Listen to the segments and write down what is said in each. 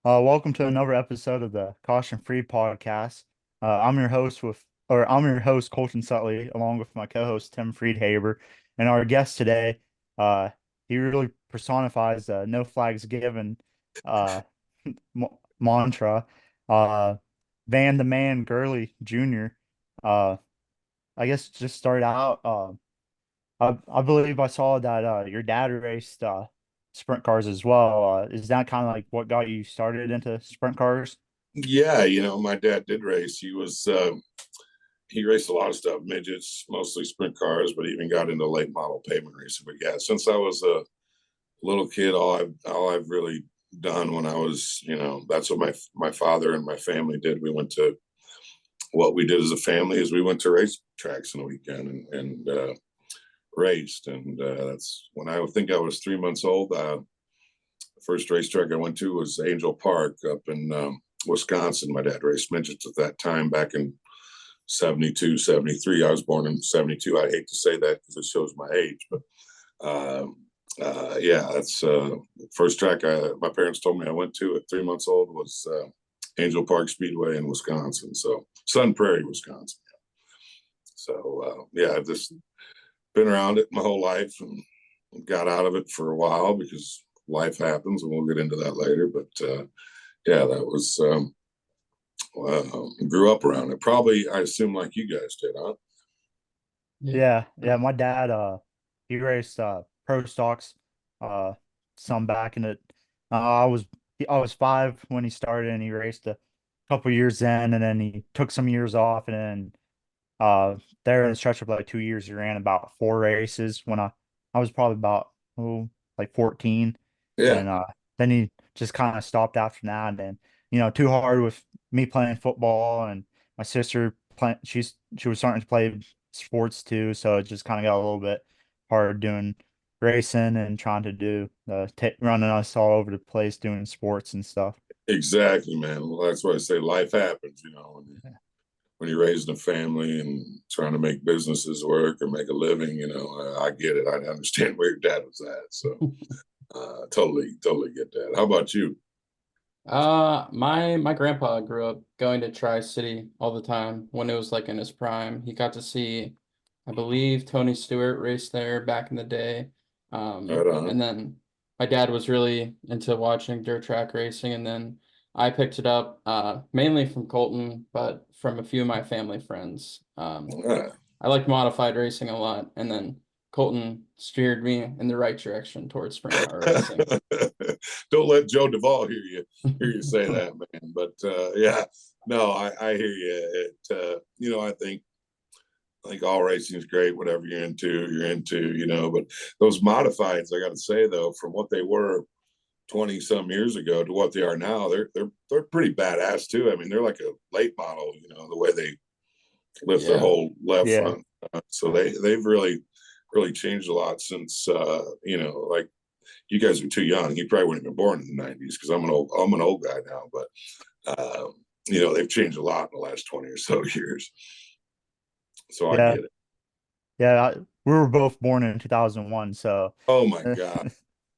Welcome to another episode of the Caution Free Podcast. I'm your host Colton Sutley, along with my co-host Tim Friedhaber, and our guest today. Uh, he really personifies the "No Flags Given" uh, mantra. Uh, Van the Man Gurley Jr. Uh, I guess just start out. I believe I saw that your dad raced sprint cars as well. Is that kind of like what got you started into sprint cars? Yeah, my dad did race. He raced a lot of stuff, midgets, mostly sprint cars, but even got into late model pavement racing. But yeah, since I was a little kid, all I've really done when I was, that's what my father and my family did. What we did as a family is we went to race tracks on the weekend and raced. And that's when I think I was 3 months old. The first racetrack I went to was Angel Park up in Wisconsin. My dad raced midgets at that time back in 72, 73. I was born in 72. I hate to say that because it shows my age, but yeah, that's first track my parents told me I went to at 3 months old was Angel Park Speedway in Wisconsin. So Sun Prairie, Wisconsin. So yeah, I've just been around it my whole life and got out of it for a while because life happens, and we'll get into that later. But yeah, that was grew up around it. Probably, I assume, like you guys did, huh? Yeah. My dad he raced pro stocks uh some back in it. I was 5 when he started, and he raced a couple years in, and then he took some years off, and then there in a stretch of like 2 years he ran about 4 races when I was probably about like 14, Yeah. and then he just kind of stopped after that, and too hard with me playing football and my sister playing. She was starting to play sports too, so it just kind of got a little bit hard doing racing and trying to do running us all over the place doing sports and stuff. Exactly, man. Well, that's why I say life happens, when you're raising a family and trying to make businesses work or make a living, I get it. I understand where your dad was at. So totally get that. How about you? My grandpa grew up going to Tri-City all the time when it was like in his prime. He got to see, I believe, Tony Stewart race there back in the day. Right on. And then my dad was really into watching dirt track racing, and then I picked it up mainly from Colton, but from a few of my family friends. Yeah. I liked modified racing a lot, and then Colton steered me in the right direction towards sprint car racing. Don't let Joe Duvall hear you say that, man. But yeah, no, I hear you. I think all racing is great. Whatever you're into. But those modifieds, I got to say though, from what they were 20 some years ago to what they are now, they're pretty badass too. I mean, they're like a late model. The way they lift their Yeah. whole left Yeah. front. So they've really changed a lot since like you guys are too young. You probably wouldn't have been born in the '90s because I'm an old guy now. But they've changed a lot in the last 20 or so years. So I Yeah. get it. Yeah, we were both born in 2001, so Oh my god.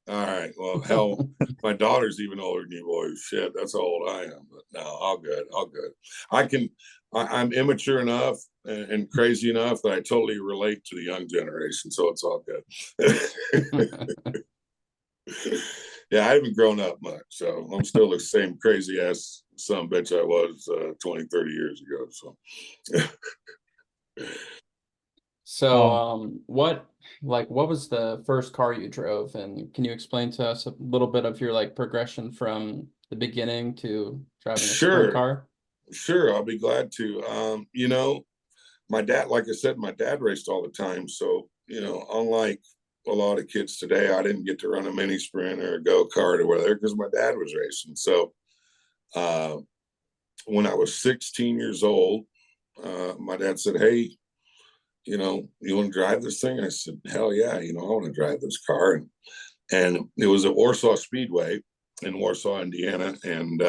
All right. Well, hell, my daughter's even older than you boys. Shit, that's how old I am. But no, all good, all good. I can. I'm immature enough and crazy enough that I totally relate to the young generation. So it's all good. Yeah, I haven't grown up much, so I'm still the same crazy ass son bitch I was 20, 30 years ago. So So, um what was the first car you drove, and can you explain to us a little bit of your like progression from the beginning to driving a sprint sure, car? sure, I'll be glad to. My dad, like I said, my dad raced all the time. So, unlike a lot of kids today, I didn't get to run a mini sprint or a go kart or whatever because my dad was racing. So, uh, when I was 16 years old, my dad said, "Hey, you want to drive this thing?" I said, "Hell yeah, I want to drive this car." And it was at Warsaw Speedway in Warsaw, Indiana, and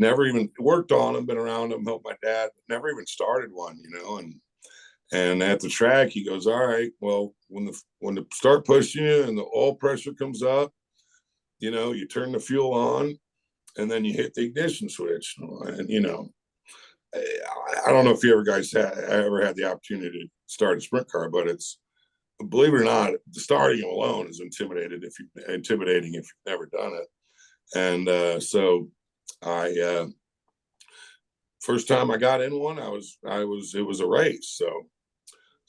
never even worked on them, been around them, helped my dad, never even started one. And at the track, he goes, "All right, well, when the start pushing you and the oil pressure comes up, you turn the fuel on and then you hit the ignition switch. And, you know, I don't know if you ever had the opportunity to start a sprint car, but it's, believe it or not, the starting alone is intimidating if you've never done it. And so I first time I got in one, it was a race. So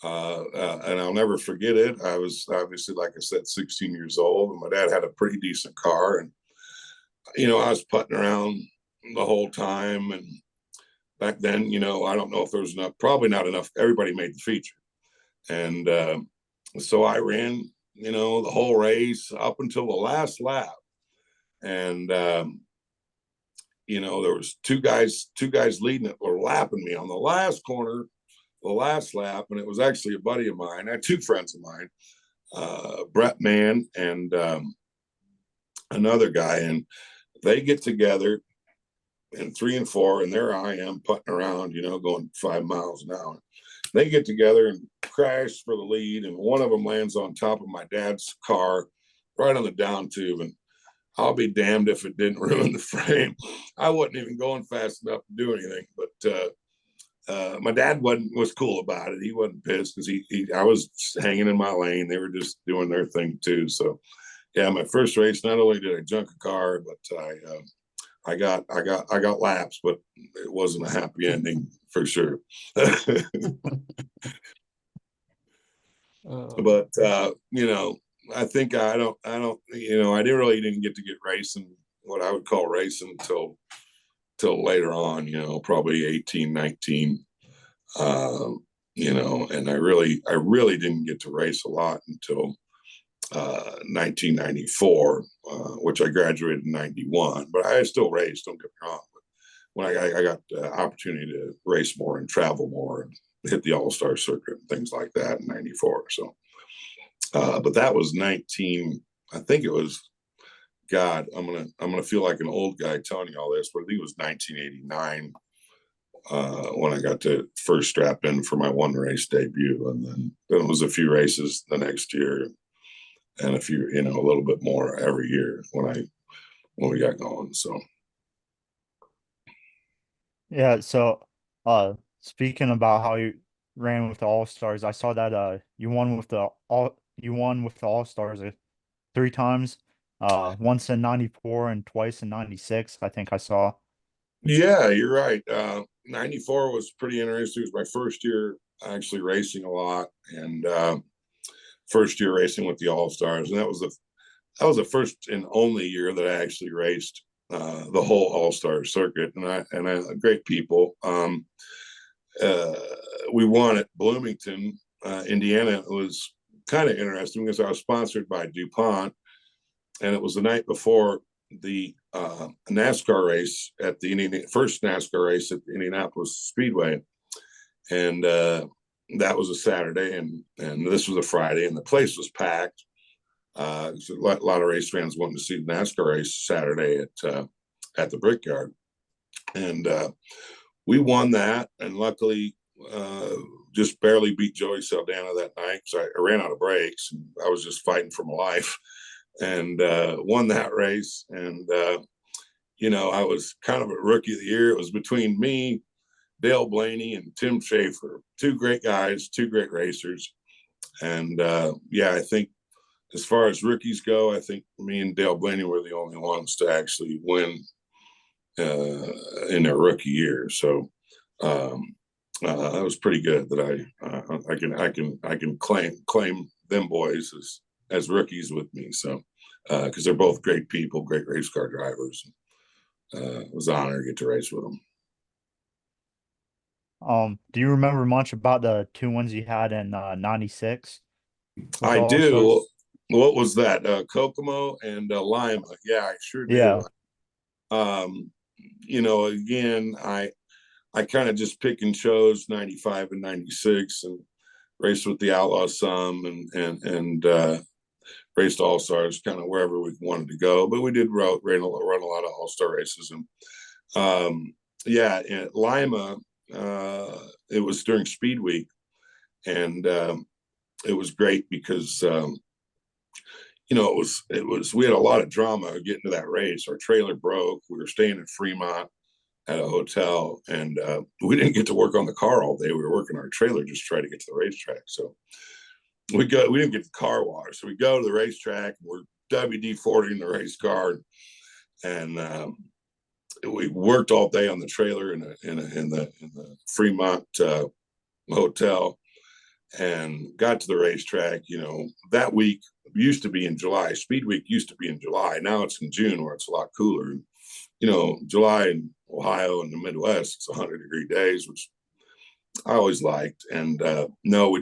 and I'll never forget it. I was obviously, like I said, 16 years old, and my dad had a pretty decent car, and you know, I was putting around the whole time. And back then, you know, I don't know if there was enough, probably not enough. Everybody made the feature, and so I ran, you know, the whole race up until the last lap, and you know, there was two guys leading it or lapping me on the last corner, the last lap, and it was actually a buddy of mine. I had two friends of mine, Brett Mann and another guy, and they get together in 3 and 4, and there I am putting around, you know, going 5 miles an hour. They get together and crash for the lead, and one of them lands on top of my dad's car right on the down tube, and I'll be damned if it didn't ruin the frame. I wasn't even going fast enough to do anything, but my dad was cool about it. He wasn't pissed because I was hanging in my lane. They were just doing their thing too. So yeah, my first race, not only did I junk a car, but I got laps, but it wasn't a happy ending for sure. But you know, I think I don't, you know, I didn't get to get racing, what I would call racing, till later on, you know, probably 18, 19. You know, and I really didn't get to race a lot until 1994, which I graduated in 91. But I still raced, don't get me wrong. But when I got the opportunity to race more and travel more and hit the All-Star circuit and things like that in 94. So, but that was 19, I think it was, God, I'm gonna feel like an old guy telling you all this, but I think it was 1989 when I got to first strap in for my one race debut, and then it was a few races the next year, and a few, you know, a little bit more every year when we got going. So Yeah, so speaking about how you ran with the All-Stars, I saw that you won with the All-Stars 3 times. Once in 94 and twice in 96, I think I saw. yeah, you're right. 94 was pretty interesting. It was my first year actually racing a lot, and first year racing with the All-Stars, and that was the first and only year that I actually raced the whole All-Star circuit, and I great people. We won at Bloomington, Indiana. It was kind of interesting because I was sponsored by DuPont, and it was the night before the NASCAR race at the first NASCAR race at the Indianapolis Speedway, and that was a Saturday, and this was a Friday, and the place was packed. So a lot of race fans wanting to see the NASCAR race Saturday at the Brickyard, and we won that, and luckily just barely beat Joey Saldana that night because I ran out of brakes and I was just fighting for my life, and won that race. And you know, I was kind of a rookie of the year. It was between me, Dale Blaney, and Tim Schaefer, two great guys, two great racers. And yeah, I think as far as rookies go, I think me and Dale Blaney were the only ones to actually win in their rookie year. So that was pretty good that I can claim them boys as rookies with me. So because they're both great people, great race car drivers. It was an honor to get to race with them. Do you remember much about the 2 wins you had in 96 with I the All-Stars? do. What was that? Kokomo and Lima. Yeah, I sure do. Yeah. You know, again, I kind of just pick and chose 95 and 96 and raced with the Outlaws some and raced All-Stars kind of wherever we wanted to go. But we did run a lot of All-Star races. And yeah, in Lima, it was during Speed Week. And it was great because, we had a lot of drama getting to that race. Our trailer broke. We were staying in Fremont at a hotel, and we didn't get to work on the car all day. We were working our trailer just to try to get to the racetrack. So we didn't get the car wash. So we go to the racetrack, and we're WD-40 the race car, and we worked all day on the trailer in the Fremont hotel, and got to the racetrack. That week used to be in July. Speed Week used to be in July. Now it's in June, where it's a lot cooler. July in Ohio and the Midwest, it's 100-degree days, which I always liked. And no, we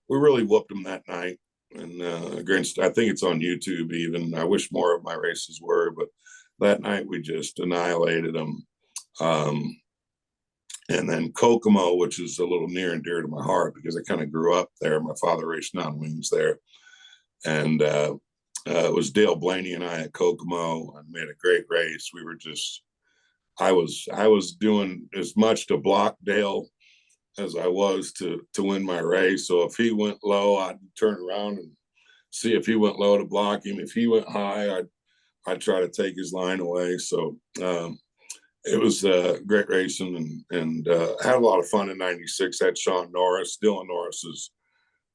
really whooped them that night. And I think it's on YouTube even. I wish more of my races were, but that night we just annihilated them. And then Kokomo, which is a little near and dear to my heart because I kind of grew up there. My father raced non-wings there. And it was Dale Blaney and I at Kokomo. I made a great race. I was doing as much to block Dale as I was to win my race. So if he went low, I'd turn around and see if he went low to block him. If he went high, I'd try to take his line away. So it was great racing, and had a lot of fun in '96. Had Sean Norris. Dylan Norris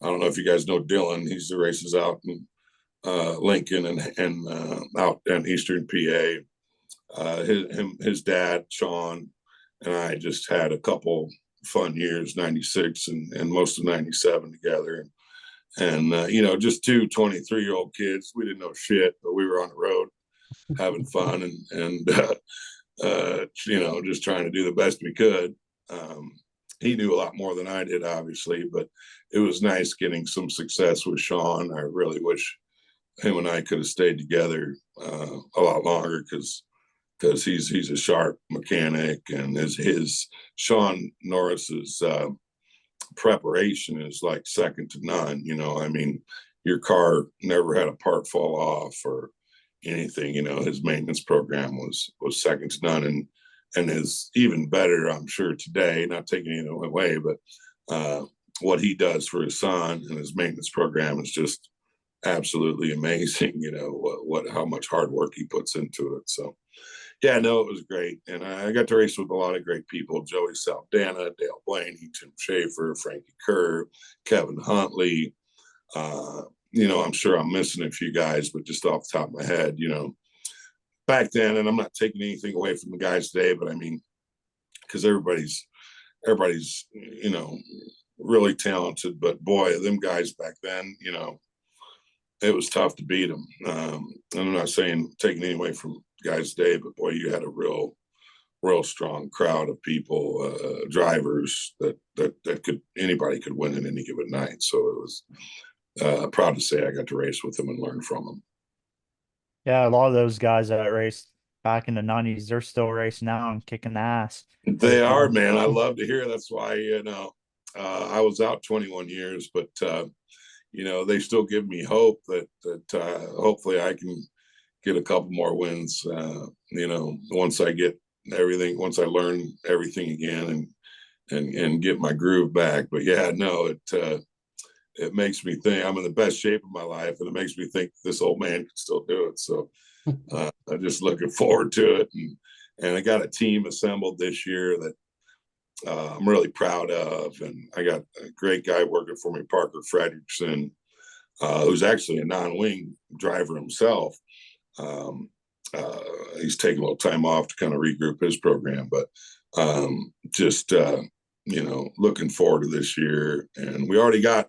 I don't know if you guys know Dylan. He's the races out in Lincoln and out in Eastern PA. His dad, Sean, and I just had a couple fun years, '96 and most of '97 together. And just two 23-year-old kids. We didn't know shit, but we were on the road having fun and just trying to do the best we could. He knew a lot more than I did, obviously, but it was nice getting some success with Sean. I really wish him and I could have stayed together a lot longer because he's a sharp mechanic, and his Sean Norris's preparation is like second to none. I mean, your car never had a part fall off or anything. His maintenance program was second to none, and is even better, I'm sure, today. Not taking anything away, but what he does for his son and his maintenance program is just absolutely amazing. How much hard work he puts into it. So yeah, no, it was great. And I got to race with a lot of great people: Joey Saldana, Dale Blaney, Tim Schaefer, Frankie Kerr, Kevin Huntley. I'm sure I'm missing a few guys, but just off the top of my head, back then, and I'm not taking anything away from the guys today, but I mean, because everybody's really talented, but boy, them guys back then, it was tough to beat them. I'm not saying taking anything away from guys today, but boy, you had a real strong crowd of people, drivers that anybody could win in any given night. So it was proud to say I got to race with them and learn from them. Yeah, a lot of those guys that raced back in the '90s, they're still racing now and kicking ass. They are, man. I love to hear. That's why I was out 21 years, but they still give me hope that hopefully I can get a couple more wins. Once I learn everything again and get my groove back. But yeah, no, it makes me think I'm in the best shape of my life, and it makes me think this old man can still do it. So I'm just looking forward to it. And I got a team assembled this year that I'm really proud of. And I got a great guy working for me, Parker Fredrickson, who's actually a non-wing driver himself. He's taking a little time off to kind of regroup his program, but looking forward to this year. And we already got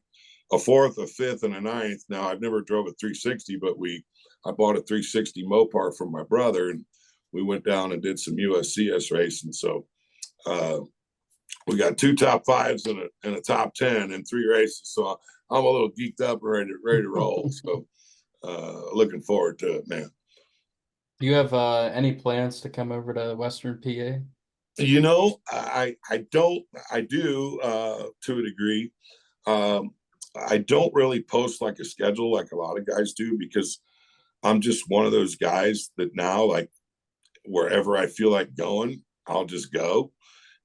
a fourth, a fifth, and a ninth. Now, I've never drove a 360, but I bought a 360 Mopar from my brother, and we went down and did some USCS racing. So we got 2 top 5s and a top 10 in 3 races. So I'm a little geeked up and ready to roll. So looking forward to it, man. Do you have any plans to come over to Western PA? I don't. I do to a degree. I don't really post like a schedule like a lot of guys do, because I'm just one of those guys that now, like, wherever I feel like going, I'll just go.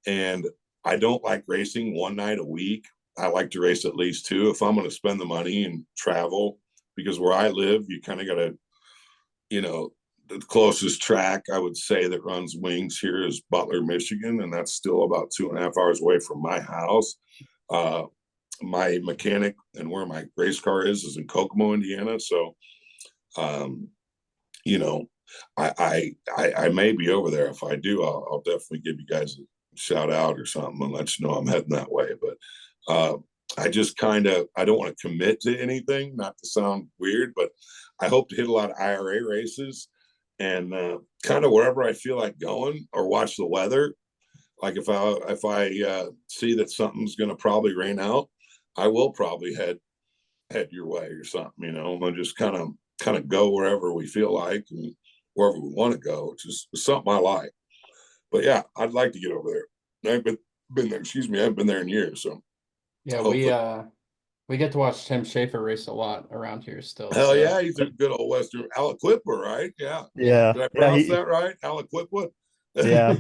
And I don't like racing one night a week. I like to race at least 2. If I'm going to spend the money and travel, because where I live, you kind of got to, the closest track I would say that runs wings here is Butler, Michigan, and that's still about 2.5 hours away from my house. My mechanic and where my race car is in Kokomo, Indiana. So, you know, I may be over there. If I do, I'll definitely give you guys a shout out or something and let you know I'm heading that way. But I just I don't want to commit to anything, not to sound weird, but I hope to hit a lot of IRA races and kind of wherever I feel like going or watch the weather. Like if I see that something's going to probably rain out, I will probably head your way or something, and just kind of go wherever we feel like and wherever we want to go, which is something I like. But yeah, I'd like to get over there. I've been there. Excuse me, I haven't been there in years. So Yeah, hopefully. we get to watch Tim Schafer race a lot around here still. Hell So yeah, he's a good old Western Aliquippa, right? Yeah. yeah. Yeah, Did I yeah, pronounce that right? Aliquippa. yeah.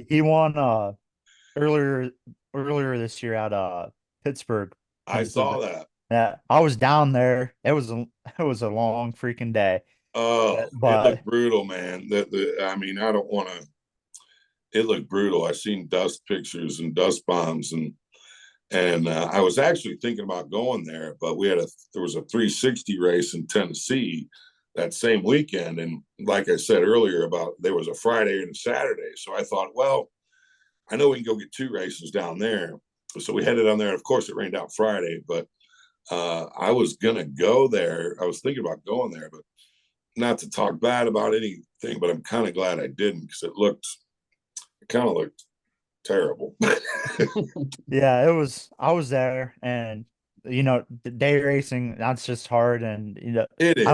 He won earlier this year at Pittsburgh. I saw that. Yeah, I was down there. It was a long freaking day. Oh, it But looked brutal, man. I mean, I don't want to. It looked brutal. I seen dust pictures and dust bombs, and I was actually thinking about going there, but there was a 360 race in Tennessee that same weekend, and like I said earlier, there was a Friday and a Saturday, so I thought, well, I know we can go get 2 races down there, so we headed down there. Of course, it rained out Friday, but I was gonna go there. I was thinking about going there, but not to talk bad about anything, but I'm kind of glad I didn't because it kind of looked terrible. yeah, I was there, and the day racing, that's just hard. And It is.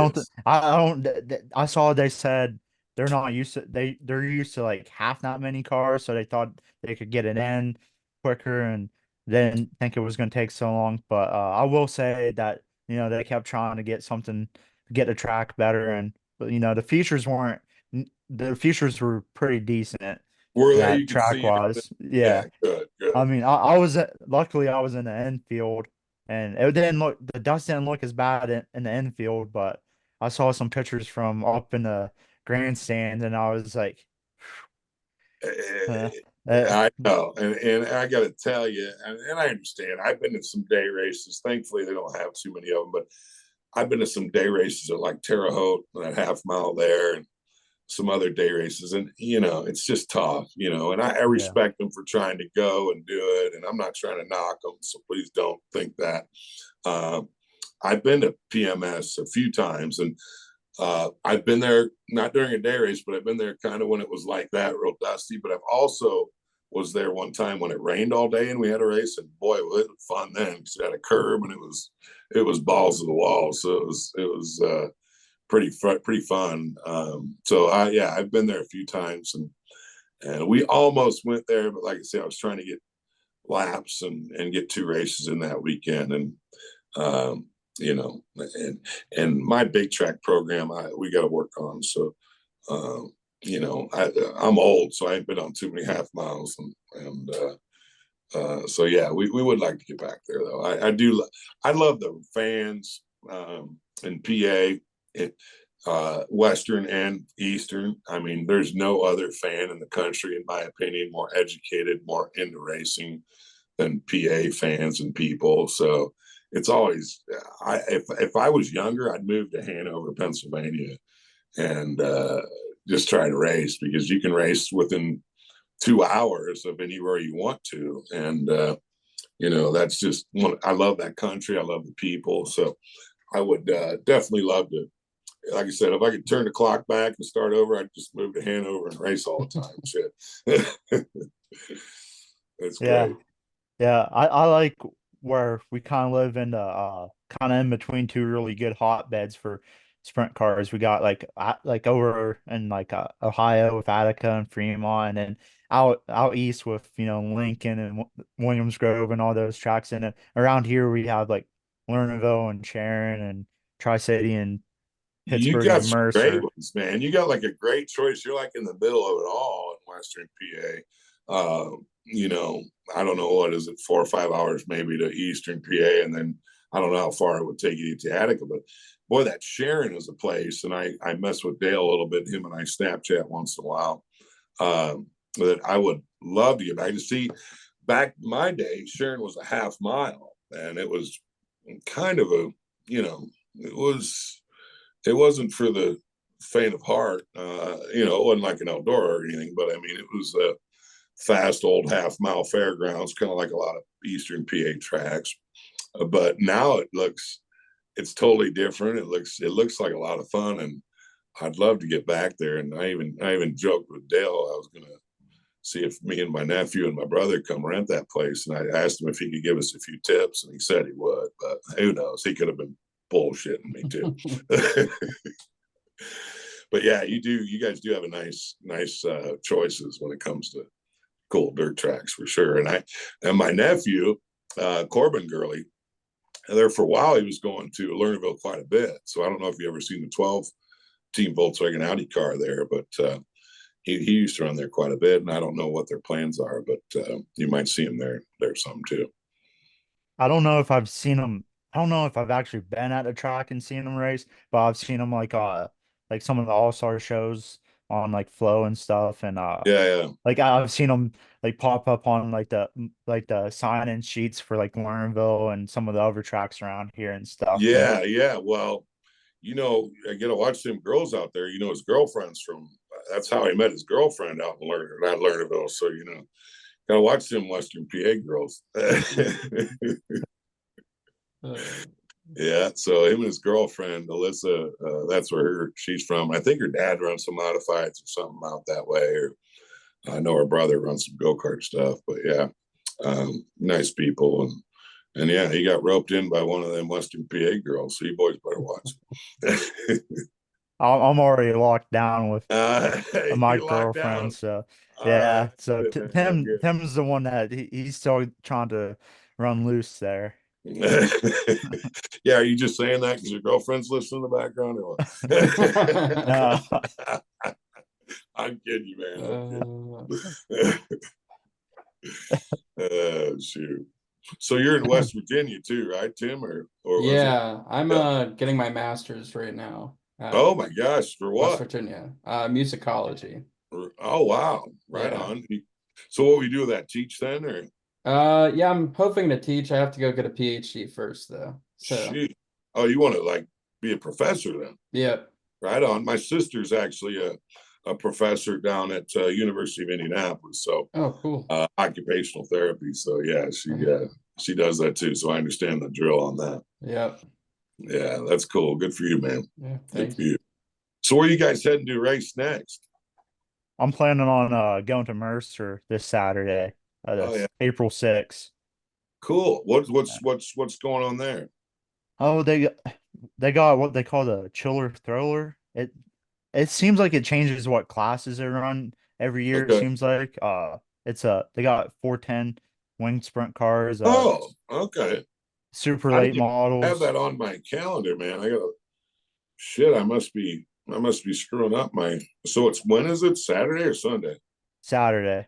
I don't I saw they said they're used to like half that many cars, so they thought they could get it in quicker, and they didn't think it was going to take so long. But I will say that they kept trying to get something to get the track better, and but the features were pretty decent Were they? that You could track see wise. it. Yeah. Yeah, good, I good. mean, luckily I was in the infield, and the dust didn't look as bad in the infield, but I saw some pictures from up in the grandstand, and I was like, uh, uh, I know, and I got to tell you, and I understand. I've been to some day races. Thankfully, they don't have too many of them, but I've been to some day races at like Terre Haute, that half mile there, and some other day races, and it's just tough, and I yeah, respect them for trying to go and do it, and I'm not trying to knock them, so please don't think that. I've been to PMS a few times, and I've been there not during a day race, but I've been there kind of when it was like that, real dusty. But I've also was there one time when it rained all day and we had a race, and boy, it was fun then because it had a curb and it was balls to the wall, so it was pretty fun. So I've been there a few times, and we almost went there, but like I said, I was trying to get laps and get 2 races in that weekend, and um, you know, and my big track program, we got to work on. So, I'm old, so I ain't been on too many half miles, and so yeah, we would like to get back there though. I do. I love the fans in PA, Western and Eastern. I mean, there's no other fan in the country, in my opinion, more educated, more into racing than PA fans and people. So it's always, if I was younger, I'd move to Hanover, Pennsylvania, and just try to race, because you can race within 2 hours of anywhere you want to, and that's just one. I love that country. I love the people. So I would definitely love to. Like I said, if I could turn the clock back and start over, I'd just move to Hanover and race all the time. Shit, that's yeah, great. yeah. I like where we kind of live in the kind of in between two really good hotbeds for sprint cars. We got like over in like Ohio with Attica and Fremont, and out east with Lincoln and Williams Grove and all those tracks. And then around here we have like Lernerville and Sharon and Tri-City and You Pittsburgh got and some great Mercer. ones, man. You got like a great choice. You're like in the middle of it all in Western PA. I don't know, what is it, 4 or 5 hours maybe to Eastern PA, and then I don't know how far it would take you to Attica, but boy, that Sharon is a place. And I mess with Dale a little bit. Him and I Snapchat once in a while. That I would love to get back to see. Back in my day, Sharon was a half mile, and it was kind of a, it wasn't for the faint of heart. It wasn't like an outdoor or anything, but I mean, it was a fast old half mile fairgrounds, kind of like a lot of Eastern PA tracks. But now it's totally different. It looks like a lot of fun, and I'd love to get back there. And I even joked with Dale I was gonna see if me and my nephew and my brother come rent that place. And I asked him if he could give us a few tips, and he said he would, but who knows? He could have been bullshitting me too. But yeah, you guys do have a nice choices when it comes to cool dirt tracks for sure. And my nephew, Corbin Gurley, there for a while, he was going to Lernerville quite a bit. So I don't know if you ever seen the 12 team Volkswagen Audi car there, but he used to run there quite a bit, and I don't know what their plans are, but you might see him there some too. I don't know if I've seen him. I don't know if I've actually been at a track and seen him race, but I've seen him like some of the All-Star shows on like Flow and stuff, and Yeah. like I've seen him like pop up on like the sign-in sheets for like Lernerville and some of the other tracks around here and stuff. But Yeah. Well, I get to watch them girls out there. His girlfriend's from. That's how he met his girlfriend out in Lernerville. So gotta watch them Western PA girls. Yeah, so him and his girlfriend Alyssa, that's where she's from. I think her dad runs some modifieds or something out that way, or I know her brother runs some go-kart stuff. But yeah, nice people, and yeah, he got roped in by one of them Western PA girls, so you boys better watch. I'm already locked down with my You locked girlfriend, down. so All right, yeah. So good, man. Tim's the one that he's still trying to run loose there. Yeah, are you just saying that because your girlfriend's listening in the background or No, what? I'm kidding you, man. I'm kidding. Shoot. So you're in West Virginia too, right, Tim? Or was it? Yeah, I'm Yeah. getting my master's right now at Oh my gosh, for West what? Virginia, musicology. Oh wow, right Yeah. on. So what we do with that? Teach then, or Yeah, I'm hoping to teach. I have to go get a PhD first though. So, shoot? Oh, you want to like be a professor then? yeah. Right on. My sister's actually a professor down at University of Indianapolis, so Oh, cool. occupational therapy. So yeah, she does that too. So I understand the drill on that. Yep. Yeah, that's cool. Good for you, man. Yeah, Good thanks. for you. So where are you guys heading to race next? I'm planning on going to Mercer this Saturday. Oh yeah, That's April 6th. cool. What's going on there? Oh, they got what they call the chiller thriller. It seems like it changes what classes they run every year. It Okay. seems like they got 410 wing sprint cars, Oh, okay. super I late didn't have models that on my calendar, man. I gotta shit. I must be screwing up my. So it's when is it? Saturday or Sunday? Saturday.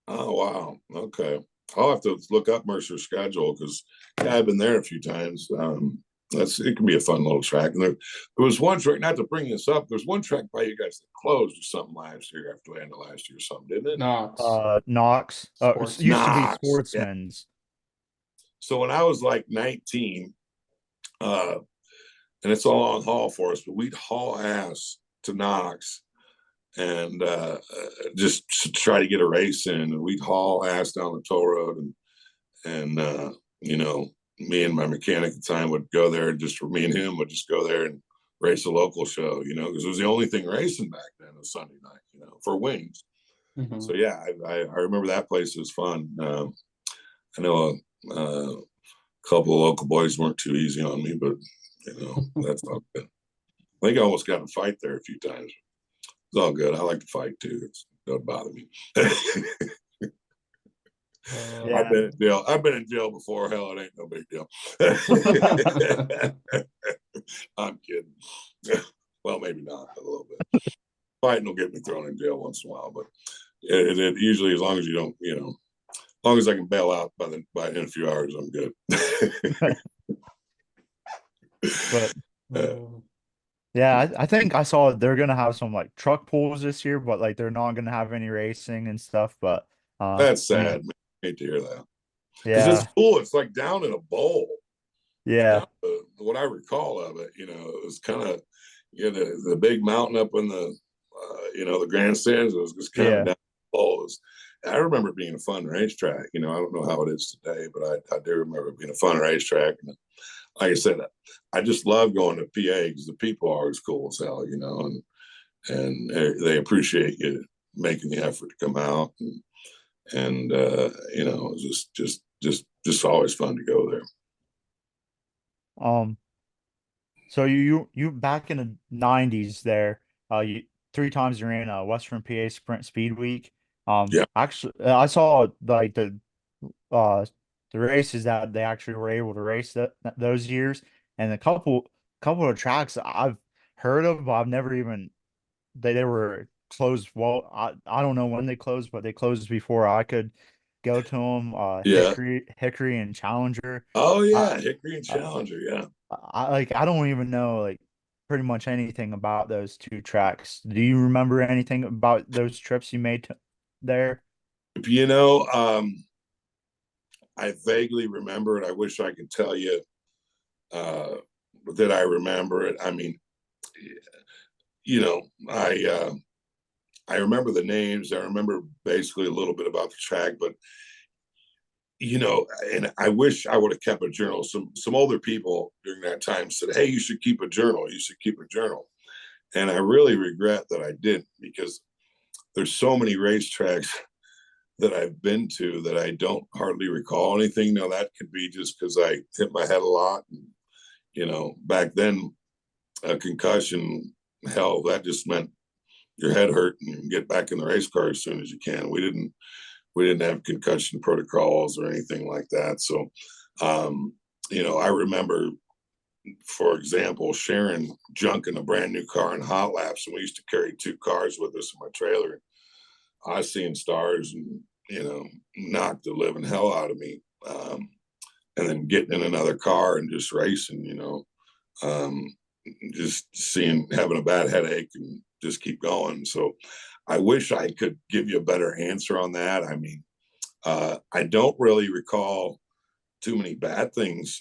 Oh wow. Okay. I'll have to look up Mercer's schedule because yeah, I've been there a few times. It can be a fun little track. And there was one track, not to bring this up, there's one track by you guys that closed or something last year after the end of last year or something, didn't it? Knox. Knox. It Sports. used to be Knox. Yeah. Sportsman's. So when I was like 19, uh, and it's a long haul for us, but we'd haul ass to Knox and just try to get a race in. And we'd haul ass down the toll road and me and my mechanic at the time would go there, and just me and him would just go there and race a local show, because it was the only thing racing back then, a Sunday night, for wings. Mm-hmm. So yeah, I remember that place was fun. I know a couple of local boys weren't too easy on me, but that's all good. I think I almost got in a fight there a few times. It's all good. I like to fight too. It doesn't bother me. Yeah. I've been in jail before. Hell, it ain't no big deal. I'm kidding. Well, maybe not a little bit. Fighting will get me thrown in jail once in a while, but it usually, as long as you don't, as long as I can bail out by in a few hours, I'm good. But Oh. Yeah, I think I saw they're gonna have some like truck pulls this year, but like they're not gonna have any racing and stuff. But That's you know, sad. Man. I hate to hear that because it's yeah, cool. It's like down in a bowl. It's yeah, kind of what I recall of it. It was kind of the big mountain up in the the grandstands. It was just kind of a yeah. down bowl. I remember it being a fun racetrack. I don't know how it is today, but I do remember it being a fun racetrack. And like I said, I just love going to PA because the people are always cool as hell, and they appreciate you making the effort to come out, and just always fun to go there. Um, so you back in the '90s there, you 3 times you ran Western PA Sprint Speed Week. Yeah, Actually, I saw like uh the races that they actually were able to race those years, and a couple of tracks I've heard of, but I've never even they were closed. Well, I don't know when they closed, but they closed before I could go to them. yeah. Hickory and Challenger. Oh I, yeah, Hickory and Challenger. Yeah. I don't even know like pretty much anything about those 2 tracks. Do you remember anything about those trips you made there? You know, I vaguely remember it. I wish I could tell you uh, that I remember it. I mean, you know, I remember the names. I remember basically a little bit about the track, but and I wish I would have kept a journal. Some older people during that time said, "Hey, you should keep a journal. You should keep a journal." And I really regret that I didn't because there's so many racetracks that I've been to that I don't hardly recall anything. Now that could be just because I hit my head a lot. And, back then, a concussion, hell, that just meant your head hurt and you get back in the race car as soon as you can. We didn't have concussion protocols or anything like that. So, I remember, for example, sharing junk in a brand new car in hot laps, and we used to carry 2 cars with us in my trailer. I seen stars and knocked the living hell out of me, and then getting in another car and just racing. Um, just having a bad headache and just keep going. So I wish I could give you a better answer on that. I mean, I don't really recall too many bad things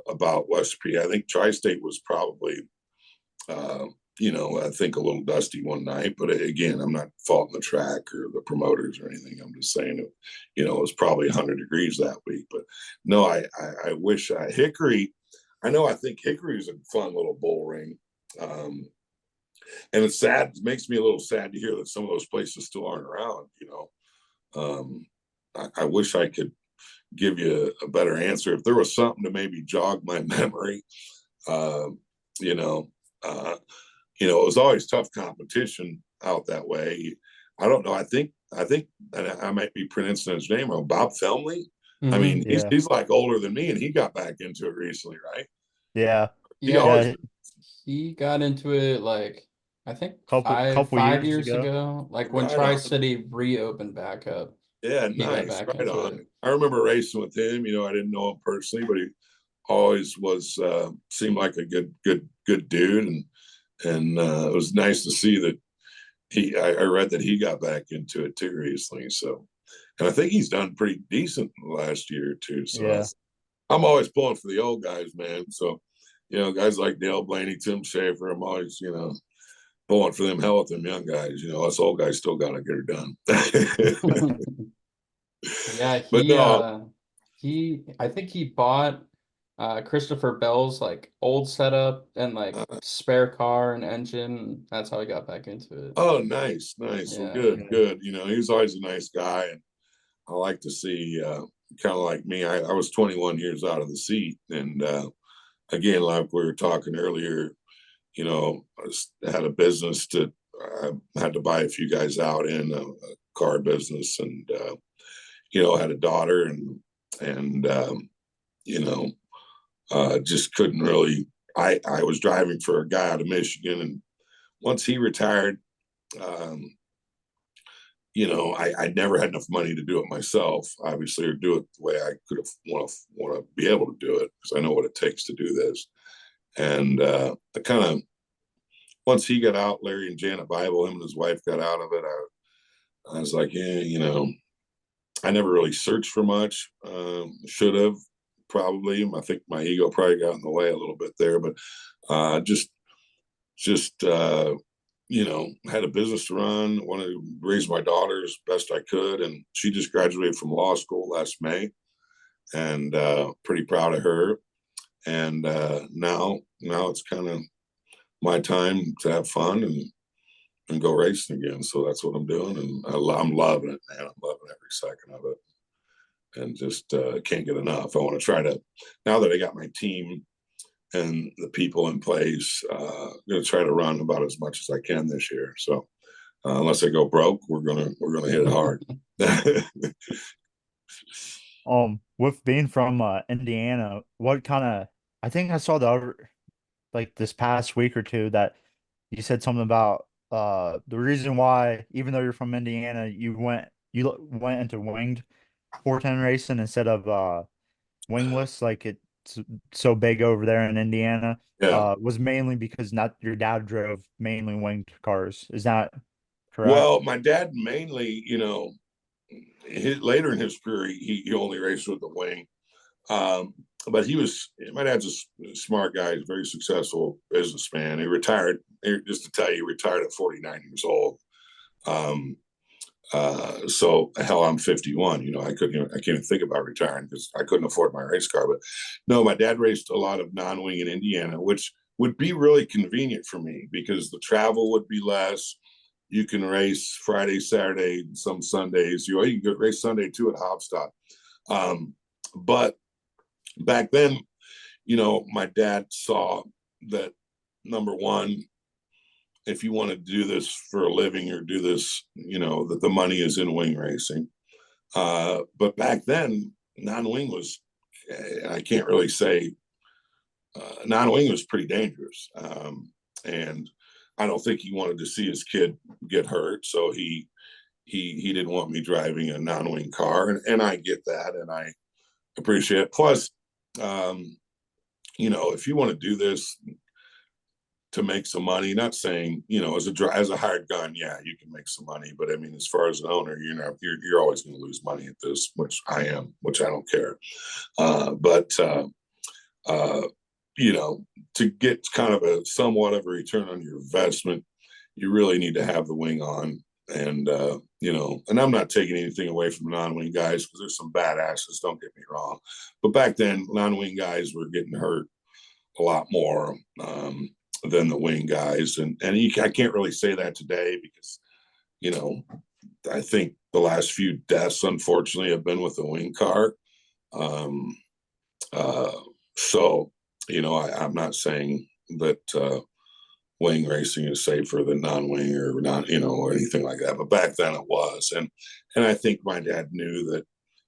about West PA. I think Tri-State was probably, I think a little dusty one night. But again, I'm not faulting the track or the promoters or anything. I'm just saying it was probably 100 degrees that week. But no, I wish Hickory. I think Hickory is a fun little bull ring. And it's sad. It makes me a little sad to hear that some of those places still aren't around. I wish I could give you a better answer. If there was something to maybe jog my memory, uh, you know, uh, it was always tough competition out that way. I don't know. I think and I might be pronouncing his name wrong. Bob Felmley. I mean, he's Yeah, he's like older than me, and he got back into it recently, right? yeah, He Yeah, always, yeah. he got into it like I think five Couple five years years ago. ago. Like when right on. Tri-City reopened back up, Yeah, he got nice, back right into it. on. I remember racing with him. I didn't know him personally, but he always was seemed like a good dude, and it was nice to see that I read that he got back into it too recently. So, and I think he's done pretty decent last year too. So Yeah. I'm always pulling for the old guys, man. So, guys like Dale Blaney, Tim Schaefer, I'm always, pulling for them hell with them young guys. Us old guys still got to get it done. Yeah, But no, he I think he bought Christopher Bell's like old setup and like uh, spare car and engine. That's how he got back into it. oh, nice, nice. Well, Yeah. good, Yeah. good. He was always a nice guy, and I like to see kind of like me. I was 21 years out of the seat, and again, like we were talking earlier, I had a business to I had to buy a few guys out in a car business, and had a daughter, and you know, just couldn't really. I was driving for a guy out of Michigan, and once he retired, um, I never had enough money to do it myself, obviously, or do it the way I could have want to be able to do it because I know what it takes to do this. And I kind of, once he got out, Larry and Janet Bible, him and his wife got out of it. I was like, yeah, I never really searched for much. Should have probably. I think my ego probably got in the way a little bit there, but just had a business to run. Wanted to raise my daughter as best I could, and she just graduated from law school last May, and pretty proud of her. And now it's kind of my time to have fun and go racing again. So that's what I'm doing, and I'm loving it, man. I'm loving every second of it, and just can't get enough. I want to try to, now that I got my team and the people in place, I'm going to try to run about as much as I can this year. So unless I go broke, we're gonna hit it hard. With being from Indiana, what kind of, I think I saw the other, like this past week or two, that you said something about the reason why, even though you're from Indiana, you went into winged 410 racing instead of wingless, like it's so big over there in Indiana, Yeah. was mainly because not your dad drove mainly winged cars. Is that correct? Well, my dad mainly, later in his career, he only raced with the wing. But my dad's a smart guy. He's a very successful businessman. He retired, just to tell you, he retired at 49 years old. So hell, I'm 51. I can't even think about retiring because I couldn't afford my race car. But no, my dad raced a lot of non-wing in Indiana, which would be really convenient for me because the travel would be less. You can race Friday, Saturday, some Sundays. You can race Sunday too at Hopstop. But back then, my dad saw that, number one, if you want to do this for a living or do this, that the money is in wing racing. But back then, non-wing was, I can't really say, non-wing was pretty dangerous. And I don't think he wanted to see his kid get hurt. So he didn't want me driving a non-wing car. And I get that, and I appreciate it. Plus, if you want to do this to make some money, not saying, as a hired gun, yeah, you can make some money. But I mean, as far as an owner, you're always going to lose money at this, which I am, which I don't care. But to get kind of a somewhat of a return on your investment, you really need to have the wing on. And, and I'm not taking anything away from non-wing guys because there's some badasses, don't get me wrong. But back then, non-wing guys were getting hurt a lot more than the wing guys. And I can't really say that today because, I think the last few deaths, unfortunately, have been with the wing car. So, I'm not saying that wing racing is safer than non-wing or not, or anything like that. But back then it was. And I think my dad knew that,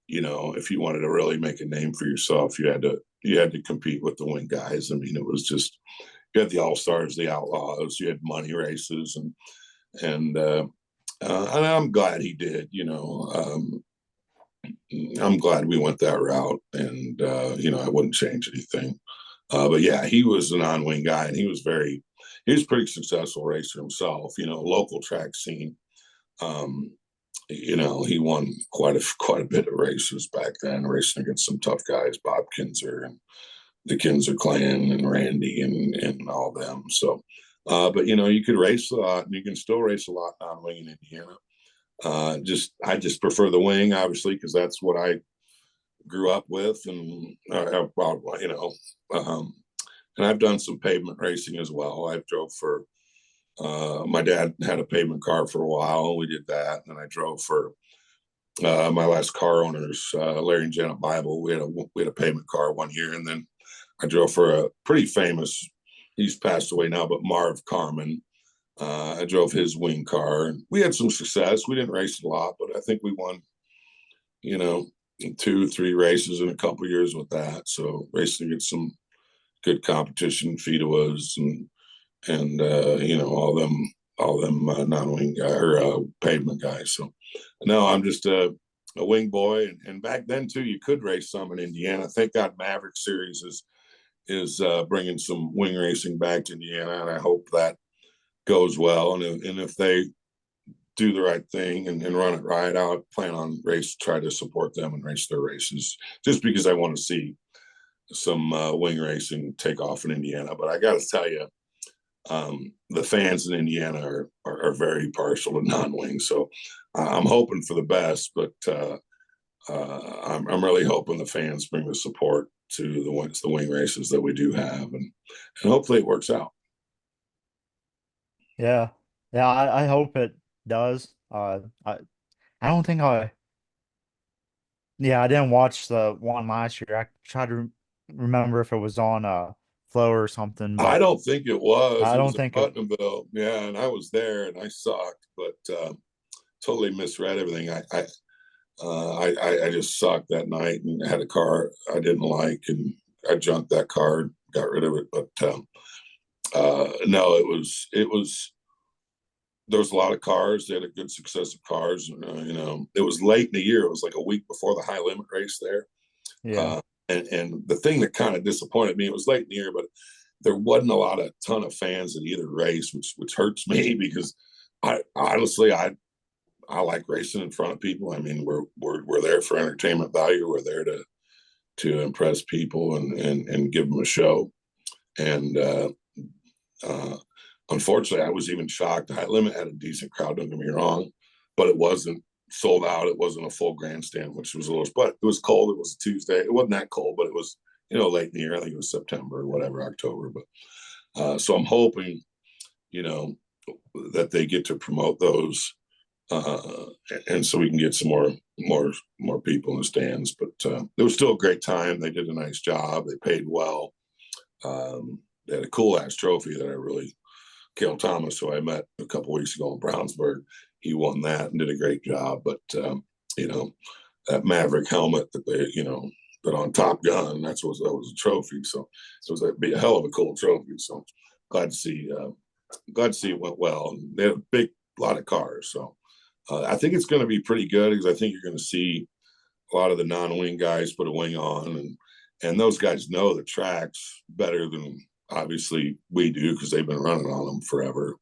if you wanted to really make a name for yourself, you had to compete with the wing guys. I mean, it was just, you had the All-Stars, the Outlaws, you had money races, and I'm glad he did. I'm glad we went that route, and I wouldn't change anything. But yeah, he was a non-wing guy, and he was a pretty successful racer himself. Local track scene. He won quite a bit of races back then, racing against some tough guys, Bob Kinzer and the Kinzer clan and Randy and all them. So, but you could race a lot, and you can still race a lot non-wing in Indiana. I just prefer the wing, obviously, because that's what I grew up with, and and I've done some pavement racing as well. I drove for my dad had a pavement car for a while, and we did that. And I drove for my last car owners, Larry and Janet Bible. We had a pavement car one year, and then I drove for a pretty famous, he's passed away now, but Marv Carmen. I drove his wing car, and we had some success. We didn't race a lot, but I think we won, 2-3 races in a couple of years with that. So racing against some good competition, Fedewas and all them non-wing guy or pavement guys. So no, I'm just a wing boy, and back then too, you could race some in Indiana. Thank God Maverick Series is bringing some wing racing back to Indiana, and I hope that goes well. And if they do the right thing and run it right, I'll plan on try to support them and race their races, just because I want to see some wing racing take off in Indiana. But I got to tell you, the fans in Indiana are very partial to non-wing, so I'm hoping for the best, but I'm really hoping the fans bring the support to the wing races that we do have, and hopefully it works out. Yeah. Yeah, I hope it does. I don't think I didn't watch the one last year. I tried to remember if it was on Flow or something, I but don't think it was. I It don't was in think it. Putnamville, yeah, and I was there and I sucked, but totally misread everything. I just sucked that night and had a car I didn't like, and I junked that car, got rid of it. But no, it was there was a lot of cars. They had a good success of cars. It was late in the year. It was like a week before the high limit race there. Yeah. And the thing that kind of disappointed me, it was late in the year, but there wasn't a ton of fans at either race, which hurts me because I honestly I like racing in front of people. I mean, we're there for entertainment value. We're there to impress people and give them a show. And uh, unfortunately, I was even shocked. High Limit had a decent crowd. Don't get me wrong, but it wasn't sold out. It wasn't a full grandstand, which was a little. But it was cold. It was a Tuesday. It wasn't that cold, but it was late in the year. I think it was September or whatever, October. But so I'm hoping you know that they get to promote those uh, and so we can get some more people in the stands. But it was still a great time. They did a nice job. They paid well. They had a cool ass trophy that I really. Cale Thomas, who I met a couple weeks ago in Brownsburg, he won that and did a great job. But you know that Maverick helmet that they put on Top Gun, that was a trophy. So it was be a hell of a cool trophy. So glad to see it went well. And they had a lot of cars. So I think it's going to be pretty good because I think you're going to see a lot of the non-wing guys put a wing on, and those guys know the tracks better than obviously we do because they've been running on them forever.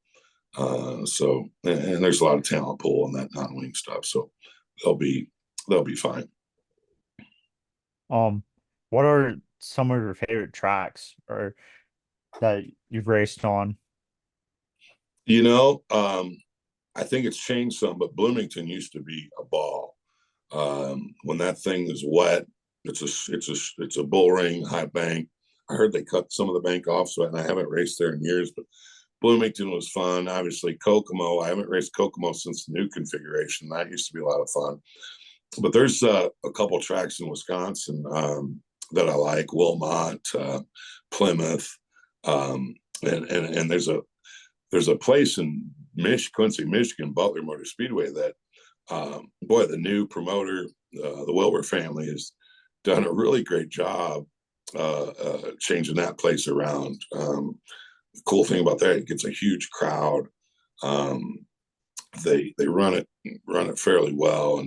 So and there's a lot of talent pool on that non-wing stuff. So they'll be fine. Um, what are some of your favorite tracks or that you've raced on? You know, I think it's changed some, but Bloomington used to be a ball. When that thing is wet, it's a bull ring, high bank. I heard they cut some of the bank off, so I haven't raced there in years. But Bloomington was fun. Obviously, Kokomo. I haven't raced Kokomo since the new configuration. That used to be a lot of fun. But there's a couple tracks in Wisconsin that I like: Wilmot, Plymouth, and there's a place in Quincy, Michigan, Butler Motor Speedway that boy, the new promoter, the Wilbur family, has done a really great job changing that place around. The cool thing about that, it gets a huge crowd. Um, they run it fairly well,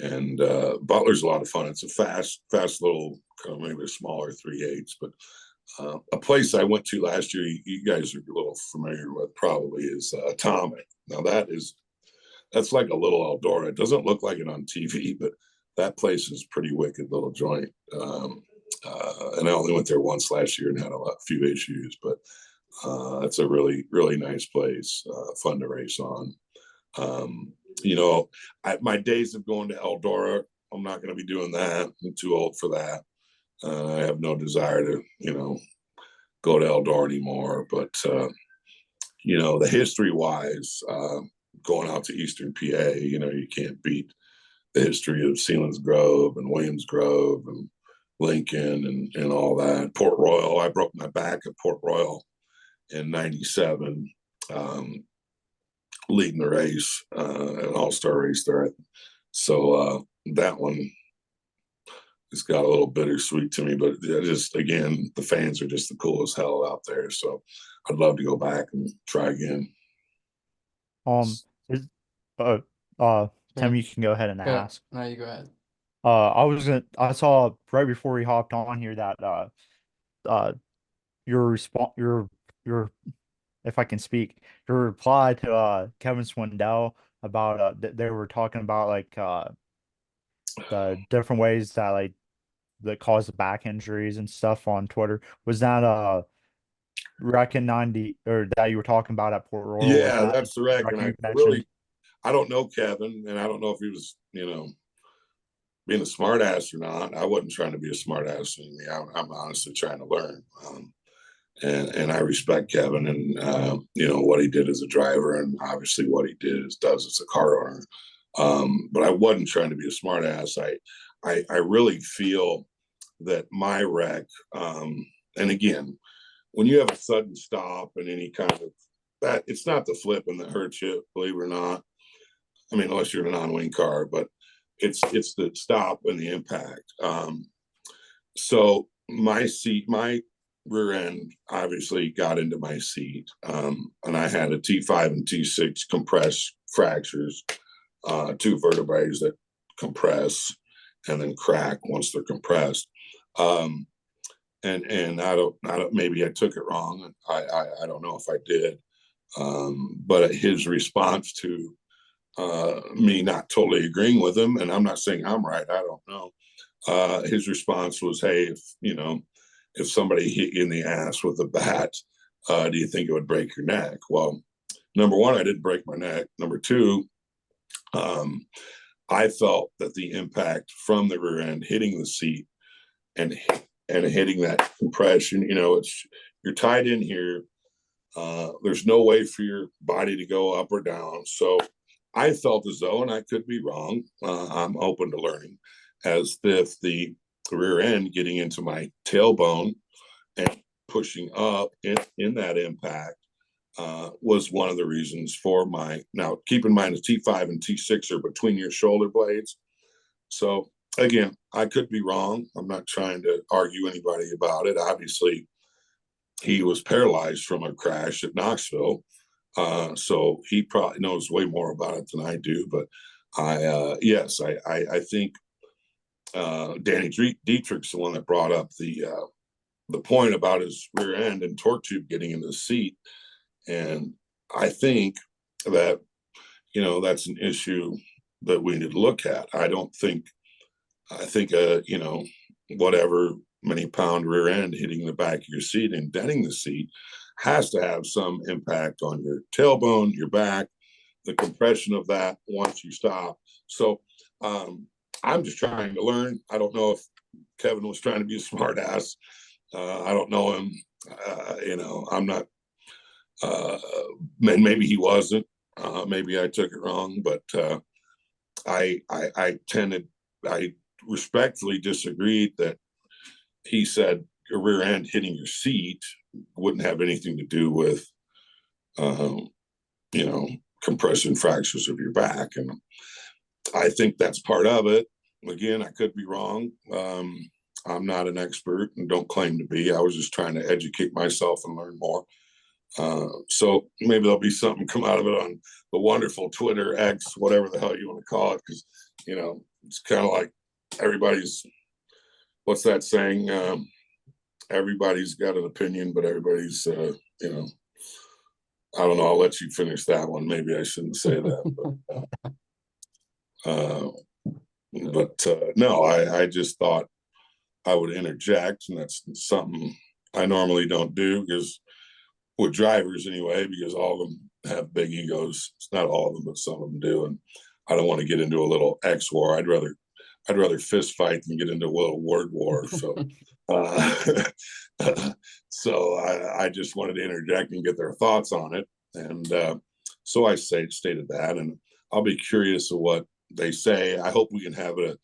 and Butler's a lot of fun. It's a fast little kind of maybe a smaller 3/8, but a place I went to last year, you guys are a little familiar with probably, is Atomic. Now that's like a little Eldora. It doesn't look like it on TV, but that place is pretty wicked little joint. And I only went there once last year and had a few issues, but it's a really, really nice place, fun to race on. Um, my days of going to Eldora, I'm not going to be doing that. I'm too old for that. I have no desire to, go to Eldora anymore. But, the history wise, going out to Eastern PA, you can't beat the history of Sealands Grove and Williams Grove and Lincoln and all that. Port Royal, I broke my back at Port Royal in '97, leading the race, an all-star race there. So that one has got a little bittersweet to me, but just, again, the fans are just the coolest hell out there. So I'd love to go back and try again. Um, is uh uh Tim, Okay. you can go ahead and Okay. ask. Now you go ahead. I saw right before we hopped on here that your if I can speak, your reply to Kevin Swindell about they were talking about like the different ways that that cause the back injuries and stuff on Twitter. Was that Reckon 90 or that you were talking about at Port Royal? Was Yeah, that that's correct. And Reckon I you mentioned? really, I don't know Kevin, and I don't know if he was, being a smart ass or not. I wasn't trying to be a smart ass. I'm honestly trying to learn. And I respect Kevin and, what he did as a driver and obviously what he does as a car owner. But I wasn't trying to be a smart ass. I really feel that my wreck, and again, when you have a sudden stop and any kind of that, it's not the flipping that hurts you, believe it or not. I mean, unless you're in a non-wing car, but it's the stop and the impact. So my rear end obviously got into my seat, and I had a T5 and T6 compressed fractures, two vertebrae that compress and then crack once they're compressed. And I don't maybe I took it wrong. I don't know if I did. But his response to me not totally agreeing with him, and I'm not saying I'm right, I don't know. His response was, "Hey, if somebody hit you in the ass with a bat, do you think it would break your neck?" Well, number one, I didn't break my neck. Number two, I felt that the impact from the rear end hitting the seat and hitting that compression, you're tied in here. There's no way for your body to go up or down. So I felt as though, and I could be wrong, I'm open to learning, as if the rear end getting into my tailbone and pushing up in that impact was one of the reasons for now keep in mind the T5 and T6 are between your shoulder blades. So again, I could be wrong. I'm not trying to argue anybody about it. Obviously, he was paralyzed from a crash at Knoxville. So he probably knows way more about it than I do. But I think Danny Dietrich's the one that brought up the point about his rear end and torque tube getting in the seat. And I think that, that's an issue that we need to look at. I think, whatever many pound rear end hitting the back of your seat and denting the seat has to have some impact on your tailbone, your back, the compression of that once you stop. So I'm just trying to learn. I don't know if Kevin was trying to be a smart ass. I don't know him. I'm not, maybe he wasn't. Maybe I took it wrong, but I respectfully disagreed that he said your rear end hitting your seat wouldn't have anything to do with, compression fractures of your back. And I think that's part of it. Again, I could be wrong. I'm not an expert and don't claim to be. I was just trying to educate myself and learn more. So maybe there'll be something come out of it on the wonderful Twitter, X, whatever the hell you want to call it. Because, it's kind of like everybody's, what's that saying? Everybody's got an opinion, but everybody's, I don't know. I'll let you finish that one. Maybe I shouldn't say that. But no, I just thought I would interject, and that's something I normally don't do because with drivers anyway, because all of them have big egos. It's not all of them, but some of them do. And I don't want to get into a little X war. I'd rather fist fight than get into a little word war. So, so I just wanted to interject and get their thoughts on it. And so I stated that, and I'll be curious of what they say. I hope we can have a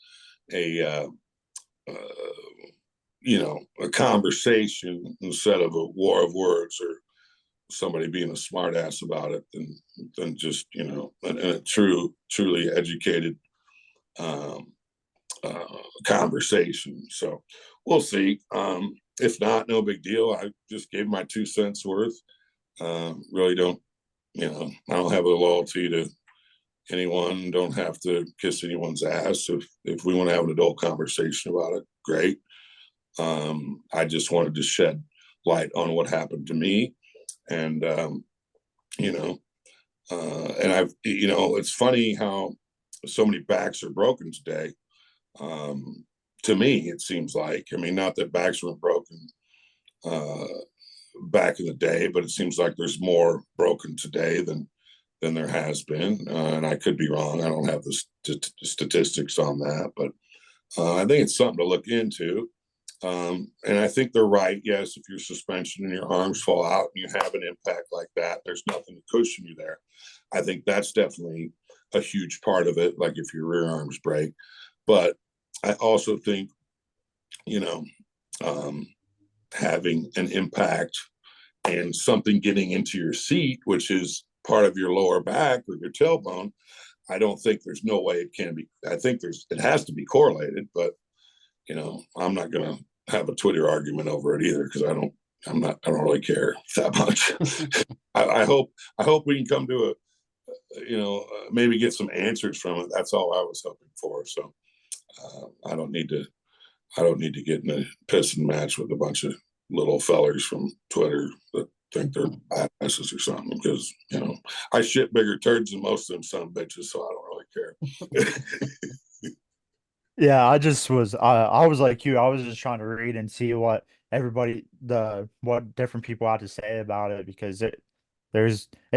conversation instead of a war of words or somebody being a smart ass about it than just, a truly educated conversation. So we'll see. If not, no big deal. I just gave my 2 cents worth. Really don't, I don't have a loyalty to anyone. Don't have to kiss anyone's ass. If we want to have an adult conversation about it, great. I just wanted to shed light on what happened to me. And, you know, and I've, you know, it's funny how so many backs are broken today. To me, it seems like, I mean, not that backs weren't broken back in the day, but it seems like there's more broken today than there has been. And I could be wrong. I don't have the statistics on that, but I think it's something to look into. And I think they're right. Yes, if your suspension and your arms fall out and you have an impact like that, there's nothing to cushion you there. I think that's definitely a huge part of it, like if your rear arms break. But I also think, you know, having an impact and something getting into your seat, which is part of your lower back or your tailbone, I don't think there's no way it can be. I think it has to be correlated, but you know, I'm not going to have a Twitter argument over it either because I don't really care that much. I hope we can come to maybe get some answers from it. That's all I was hoping for. So I don't need to get in a pissing match with a bunch of little fellers from Twitter that think they're badasses or something, because, you know, I shit bigger turds than most of them son of bitches, so I don't really care. Yeah, I was like you. I was just trying to read and see what what different people had to say about it, because it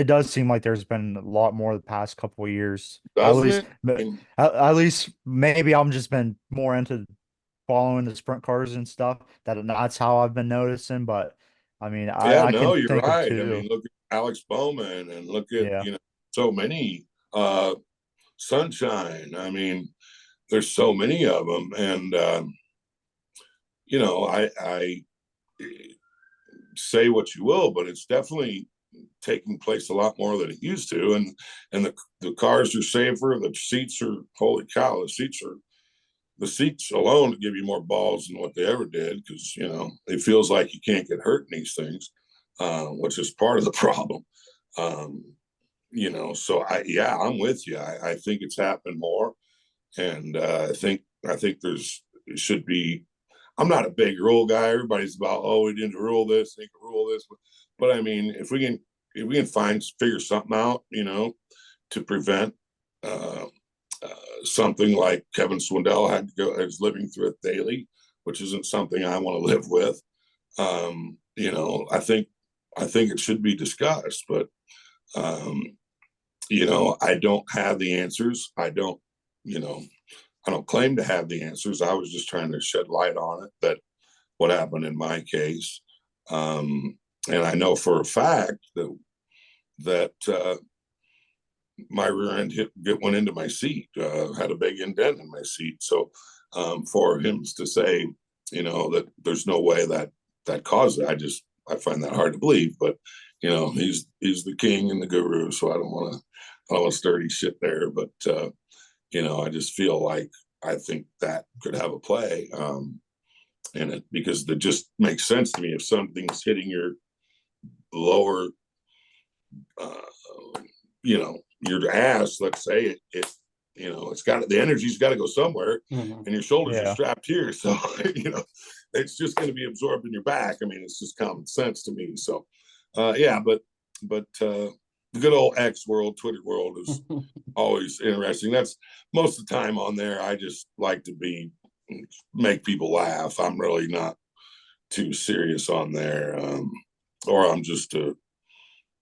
does seem like there's been a lot more the past couple of years. At Doesn't least it? at least maybe I'm just been more into following the sprint cars and stuff. That's how I've been noticing, but I mean, Yeah, I no, can you're think of right. I two. mean, look at Alex Bowman and look at, Yeah. you know, so many Sunshine. I mean, there's so many of them. And, you know, I say what you will, but it's definitely taking place a lot more than it used to. And the cars are safer. The seats are, holy cow, the seats alone give you more balls than what they ever did, because, you know, it feels like you can't get hurt in these things, which is part of the problem. You know, so I'm with you. I think it's happened more. And I think it should be. I'm not a big rule guy. Everybody's about, oh, we didn't rule this, they can rule this, but I mean, if we can figure something out, you know, to prevent uh, something like Kevin Swindell is living through it daily, which isn't something I want to live with. You know, I think it should be discussed, but you know, I don't have the answers. You know, I don't claim to have the answers. I was just trying to shed light on it, that what happened in my case. And I know for a fact that my rear end went into my seat, had a big indent in my seat. So for him to say, you know, that there's no way that caused it, I find that hard to believe. But you know, he's the king and the guru, so I don't want to stir any shit there. But you know, I just feel like I think that could have a play in it, because it just makes sense to me. If something's hitting your lower, you know, your ass, let's say it you know, the energy's got to go somewhere, and your shoulders are Yeah. strapped here, so you know, it's just going to be absorbed in your back. I mean, it's just common sense to me. So yeah, but the good old X world, Twitter world, is always interesting. That's most of the time on there. I just like to make people laugh. I'm really not too serious on there, or I'm just a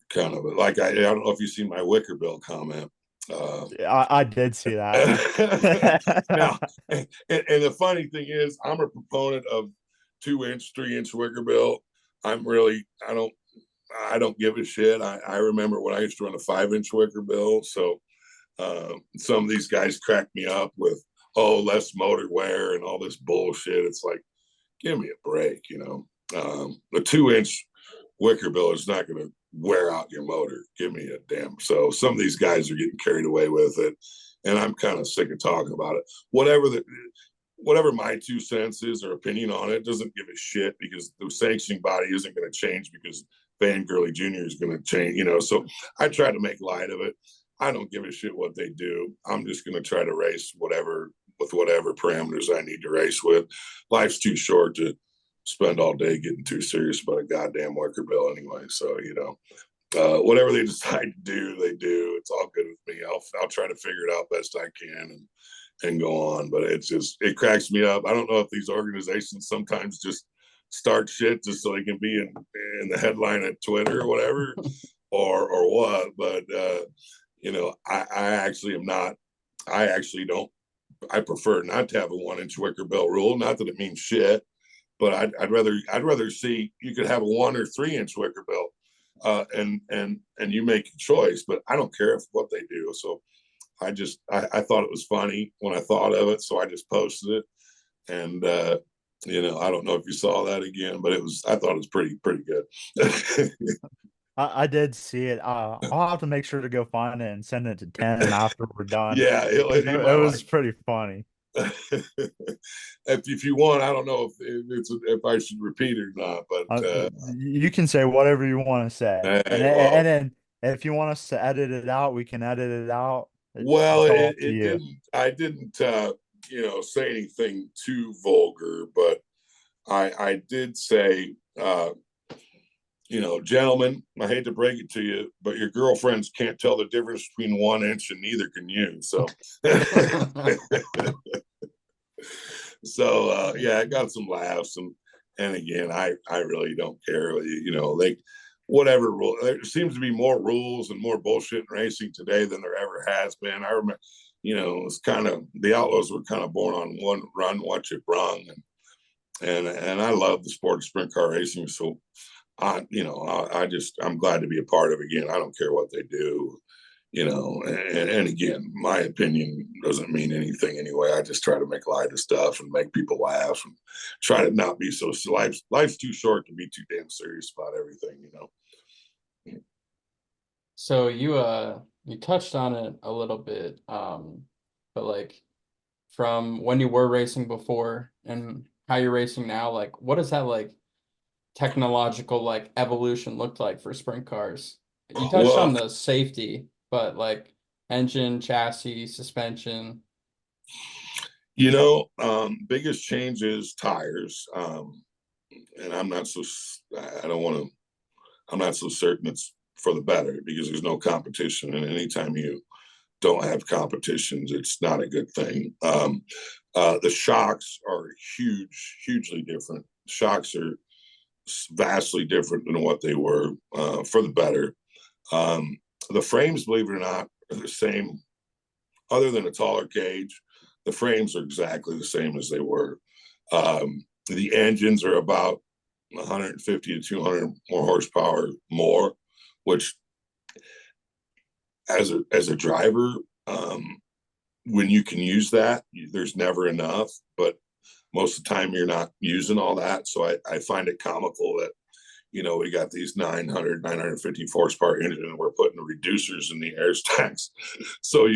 kind of like, I don't know if you see my Wicker Bill comment. I did see that. Now, and the funny thing is, I'm a proponent of 2-inch, 3-inch Wicker Bill. I don't give a shit. I remember when I used to run a 5-inch Wicker Bill. So some of these guys crack me up with, oh, less motor wear and all this bullshit. It's like, give me a break, you know. The 2-inch Wicker Bill is not going to wear out your motor. Give me a damn. So some of these guys are getting carried away with it, and I'm kind of sick of talking about it. Whatever my 2 cents is or opinion on it, doesn't give a shit, because the sanctioning body isn't going to change because Gurley Jr. is going to change, you know. So I try to make light of it. I don't give a shit what they do. I'm just going to try to race with whatever parameters I need to race with. Life's too short to spend all day getting too serious about a goddamn wicker bill anyway. So, whatever they decide to do, they do. It's all good with me. I'll try to figure it out best I can and go on. But it cracks me up. I don't know if these organizations sometimes just start shit just so they can be in the headline at Twitter or whatever, or what. But I actually am not. I actually don't. I prefer not to have a 1-inch wicker bill rule. Not that it means shit, but I'd rather see you could have a 1 or 3-inch wicker bill, and you make a choice. But I don't care what they do. So I thought it was funny when I thought of it, so I just posted it. And I don't know if you saw that again, but I thought it was pretty good. I did see it. I'll have to make sure to go find it and send it to Tim after we're done. Yeah, It was pretty funny. If you want, I don't know if I should repeat it or not, but you can say whatever you want to say, well, and then if you want us to edit it out, we can edit it out. Well, it's all up to it you. didn't. I didn't, say anything too vulgar, but I did say, gentlemen, I hate to break it to you, but your girlfriends can't tell the difference between 1 inch, and neither can you. So, yeah, I got some laughs, and again, I really don't care. Whatever rule. There seems to be more rules and more bullshit in racing today than there ever has been. I remember, it's kind of the Outlaws were kind of born on one run, watch it brung, and I love the sport of sprint car racing. So I'm glad to be a part of it again. I don't care what they do, and again, my opinion doesn't mean anything anyway. I just try to make light of stuff and make people laugh and try to not be so, life's too short to be too damn serious about everything, So you touched on it a little bit, but like from when you were racing before and how you're racing now, like what does that like technological like evolution look like for sprint cars? You touched on the safety, but like engine, chassis, suspension. Biggest change is tires. And I'm not so certain it's for the better because there's no competition. And anytime you don't have competitions, it's not a good thing. The shocks are hugely different. Shocks are vastly different than what they were, for the better. The frames, believe it or not, are the same, other than a taller cage. The frames are exactly the same as they were. The engines are about 150 to 200 more horsepower more, which as a driver, when you can use that, there's never enough, but most of the time you're not using all that. So I find it comical that, we got these 950 horsepower engine and we're putting reducers in the air stacks. So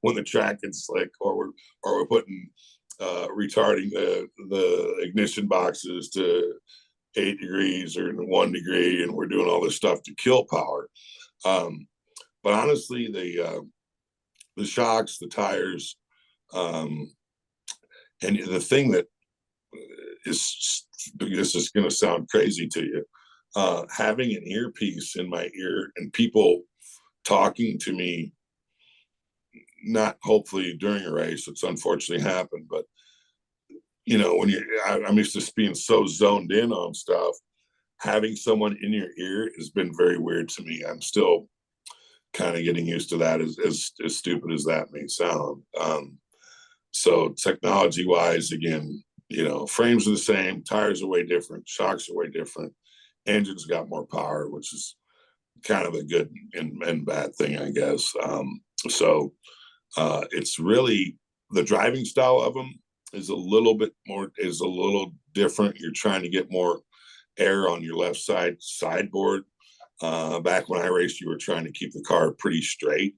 when the track gets slick, or we're putting retarding the ignition boxes to 8 degrees or 1 degree, and we're doing all this stuff to kill power. But honestly, the shocks, the tires, and the thing that is, this is going to sound crazy to you, having an earpiece in my ear and people talking to me, not hopefully during a race, it's unfortunately happened, but when I'm used to being so zoned in on stuff, having someone in your ear has been very weird to me. I'm still kind of getting used to that, as stupid as that may sound. So technology wise, again, frames are the same, tires are way different, shocks are way different, engines got more power, which is kind of a good and bad thing, I guess. It's really the driving style of them is a little different. You're trying to get more air on your left side sideboard. Back when I raced, you were trying to keep the car pretty straight.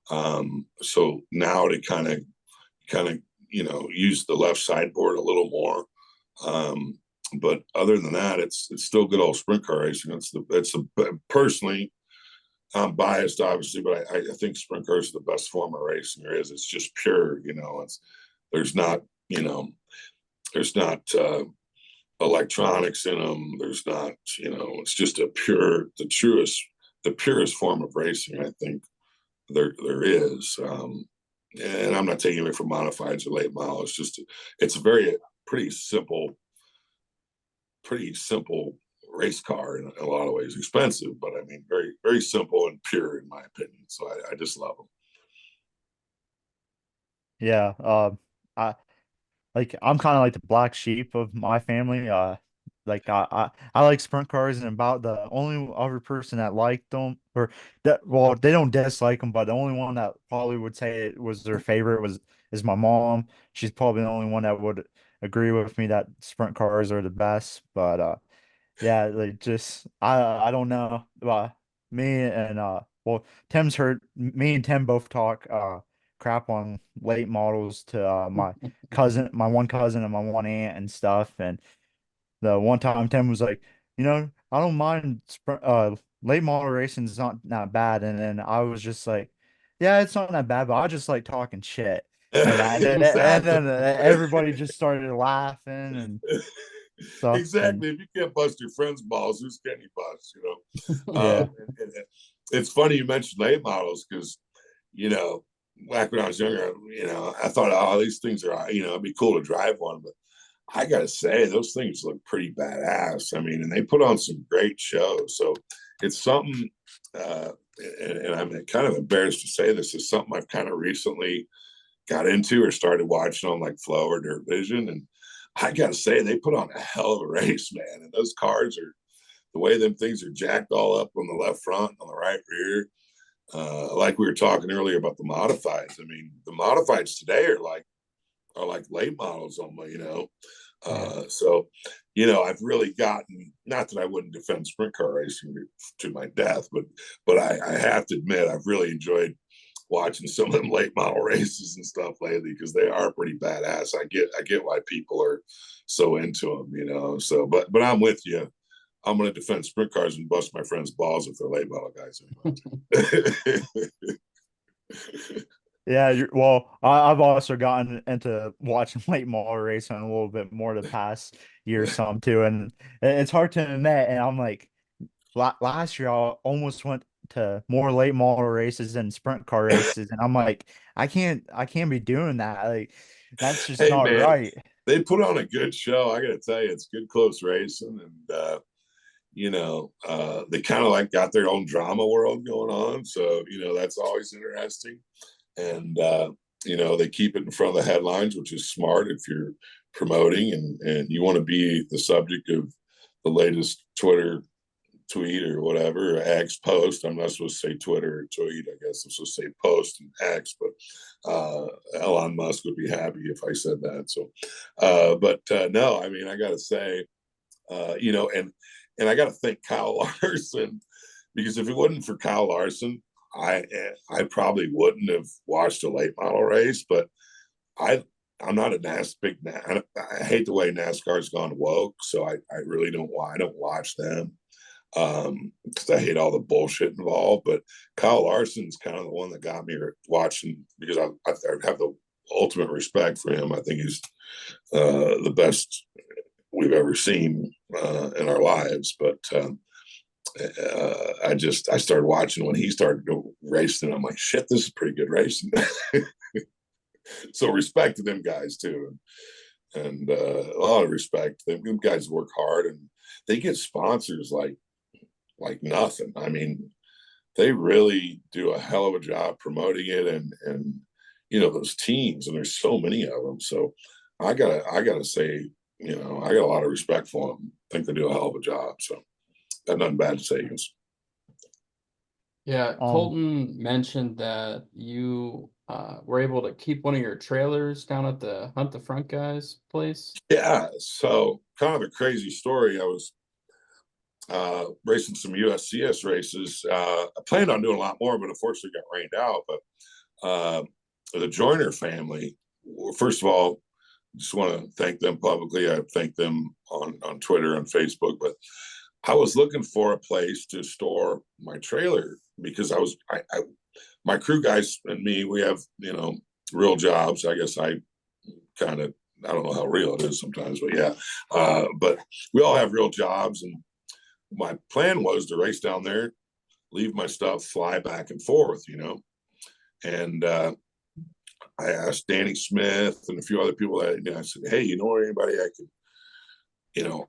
So now to kind of use the left sideboard a little more. But other than that, it's still good old sprint car racing. Personally, I'm biased, obviously, but I think sprint cars are the best form of racing there is. It's just pure, there's not electronics in them. There's not, it's just the purest form of racing, I think there is. And I'm not taking away from modifieds or late model. It's a pretty simple race car in a lot of ways. Expensive, but I mean, very, very simple and pure in my opinion. So I just love them. Yeah. I I'm kind of like the black sheep of my family. I like sprint cars, and about the only other person that liked them, or that, well, they don't dislike them, but the only one that probably would say it was their favorite is my mom. She's probably the only one that would agree with me that sprint cars are the best. But yeah, like just I don't know. Me and well, Tim's heard me and Tim both talk crap on late models to my one cousin and my one aunt and stuff. And the one time Tim was like, I don't mind late model racing is not bad. And then I was just like, yeah, it's not that bad, but I just like talking shit. And Exactly. then everybody just started laughing and stuff. And Exactly. If you can't bust your friend's balls, who's can you bust? yeah, And it's funny you mentioned late models because you know back when I was younger, I thought, oh, these things are, it'd be cool to drive one, but I gotta say those things look pretty badass. I mean, and they put on some great shows. So it's something, uh, and I'm kind of embarrassed to say this, is something I've kind of recently got into or started watching on like Flow or Dirt Vision. And I gotta say, they put on a hell of a race, man. And those cars are, the way them things are jacked all up on the left front, on the right rear. Like we were talking earlier about the modifieds. I mean, the modifieds today are like late models almost, yeah. So, I've really gotten, not that I wouldn't defend sprint car racing to my death, but I have to admit, I've really enjoyed watching some of them late model races and stuff lately because they are pretty badass. I get why people are so into them, so, but I'm with you. I'm going to defend sprint cars and bust my friends' balls if they're late model guys anyway. Yeah, well, I've also gotten into watching late model racing a little bit more the past year or some too, and it's hard to admit. And I'm like, last year I almost went to more late model races than sprint car races, and I'm like, I can't be doing that. Like, that's just Hey not man, right. they put on a good show. I got to tell you, it's good close racing, and they kind of like got their own drama world going on. So that's always interesting. And they keep it in front of the headlines, which is smart if you're promoting and you want to be the subject of the latest Twitter tweet or whatever, or X post. I'm not supposed to say Twitter or tweet. I guess I'm supposed to say post and X, but Elon Musk would be happy if I said that. So, but no, I mean, I got to say, and I got to thank Kyle Larson because if it wasn't for Kyle Larson, I probably wouldn't have watched a late model race. But I'm not a I hate the way NASCAR's gone woke, so I really don't watch them because I hate all the bullshit involved. But Kyle Larson's kind of the one that got me watching because I have the ultimate respect for him. I think he's the best we've ever seen in our lives. But I started watching when he started racing. I'm like, shit, this is pretty good racing. So respect to them guys too, and a lot of respect. Them guys work hard and they get sponsors like nothing. I mean, they really do a hell of a job promoting it and those teams, and there's so many of them. So I gotta say, I got a lot of respect for them. I think they do a hell of a job. So got nothing bad to say against. Yeah, Um, Colton mentioned that you were able to keep one of your trailers down at the Hunt the Front Guys place. Yeah, so kind of a crazy story. I was racing some USCS races. I planned on doing a lot more, but unfortunately got rained out. But the Joyner family, first of all, just want to thank them publicly. I thank them on Twitter and Facebook. But I was looking for a place to store my trailer because my crew guys and me, we have real jobs. I guess I kind of I don't know how real it is sometimes, but yeah. But we all have real jobs, and my plan was to race down there, leave my stuff, fly back and forth, And I asked Danny Smith and a few other people that I said, hey, anybody I could,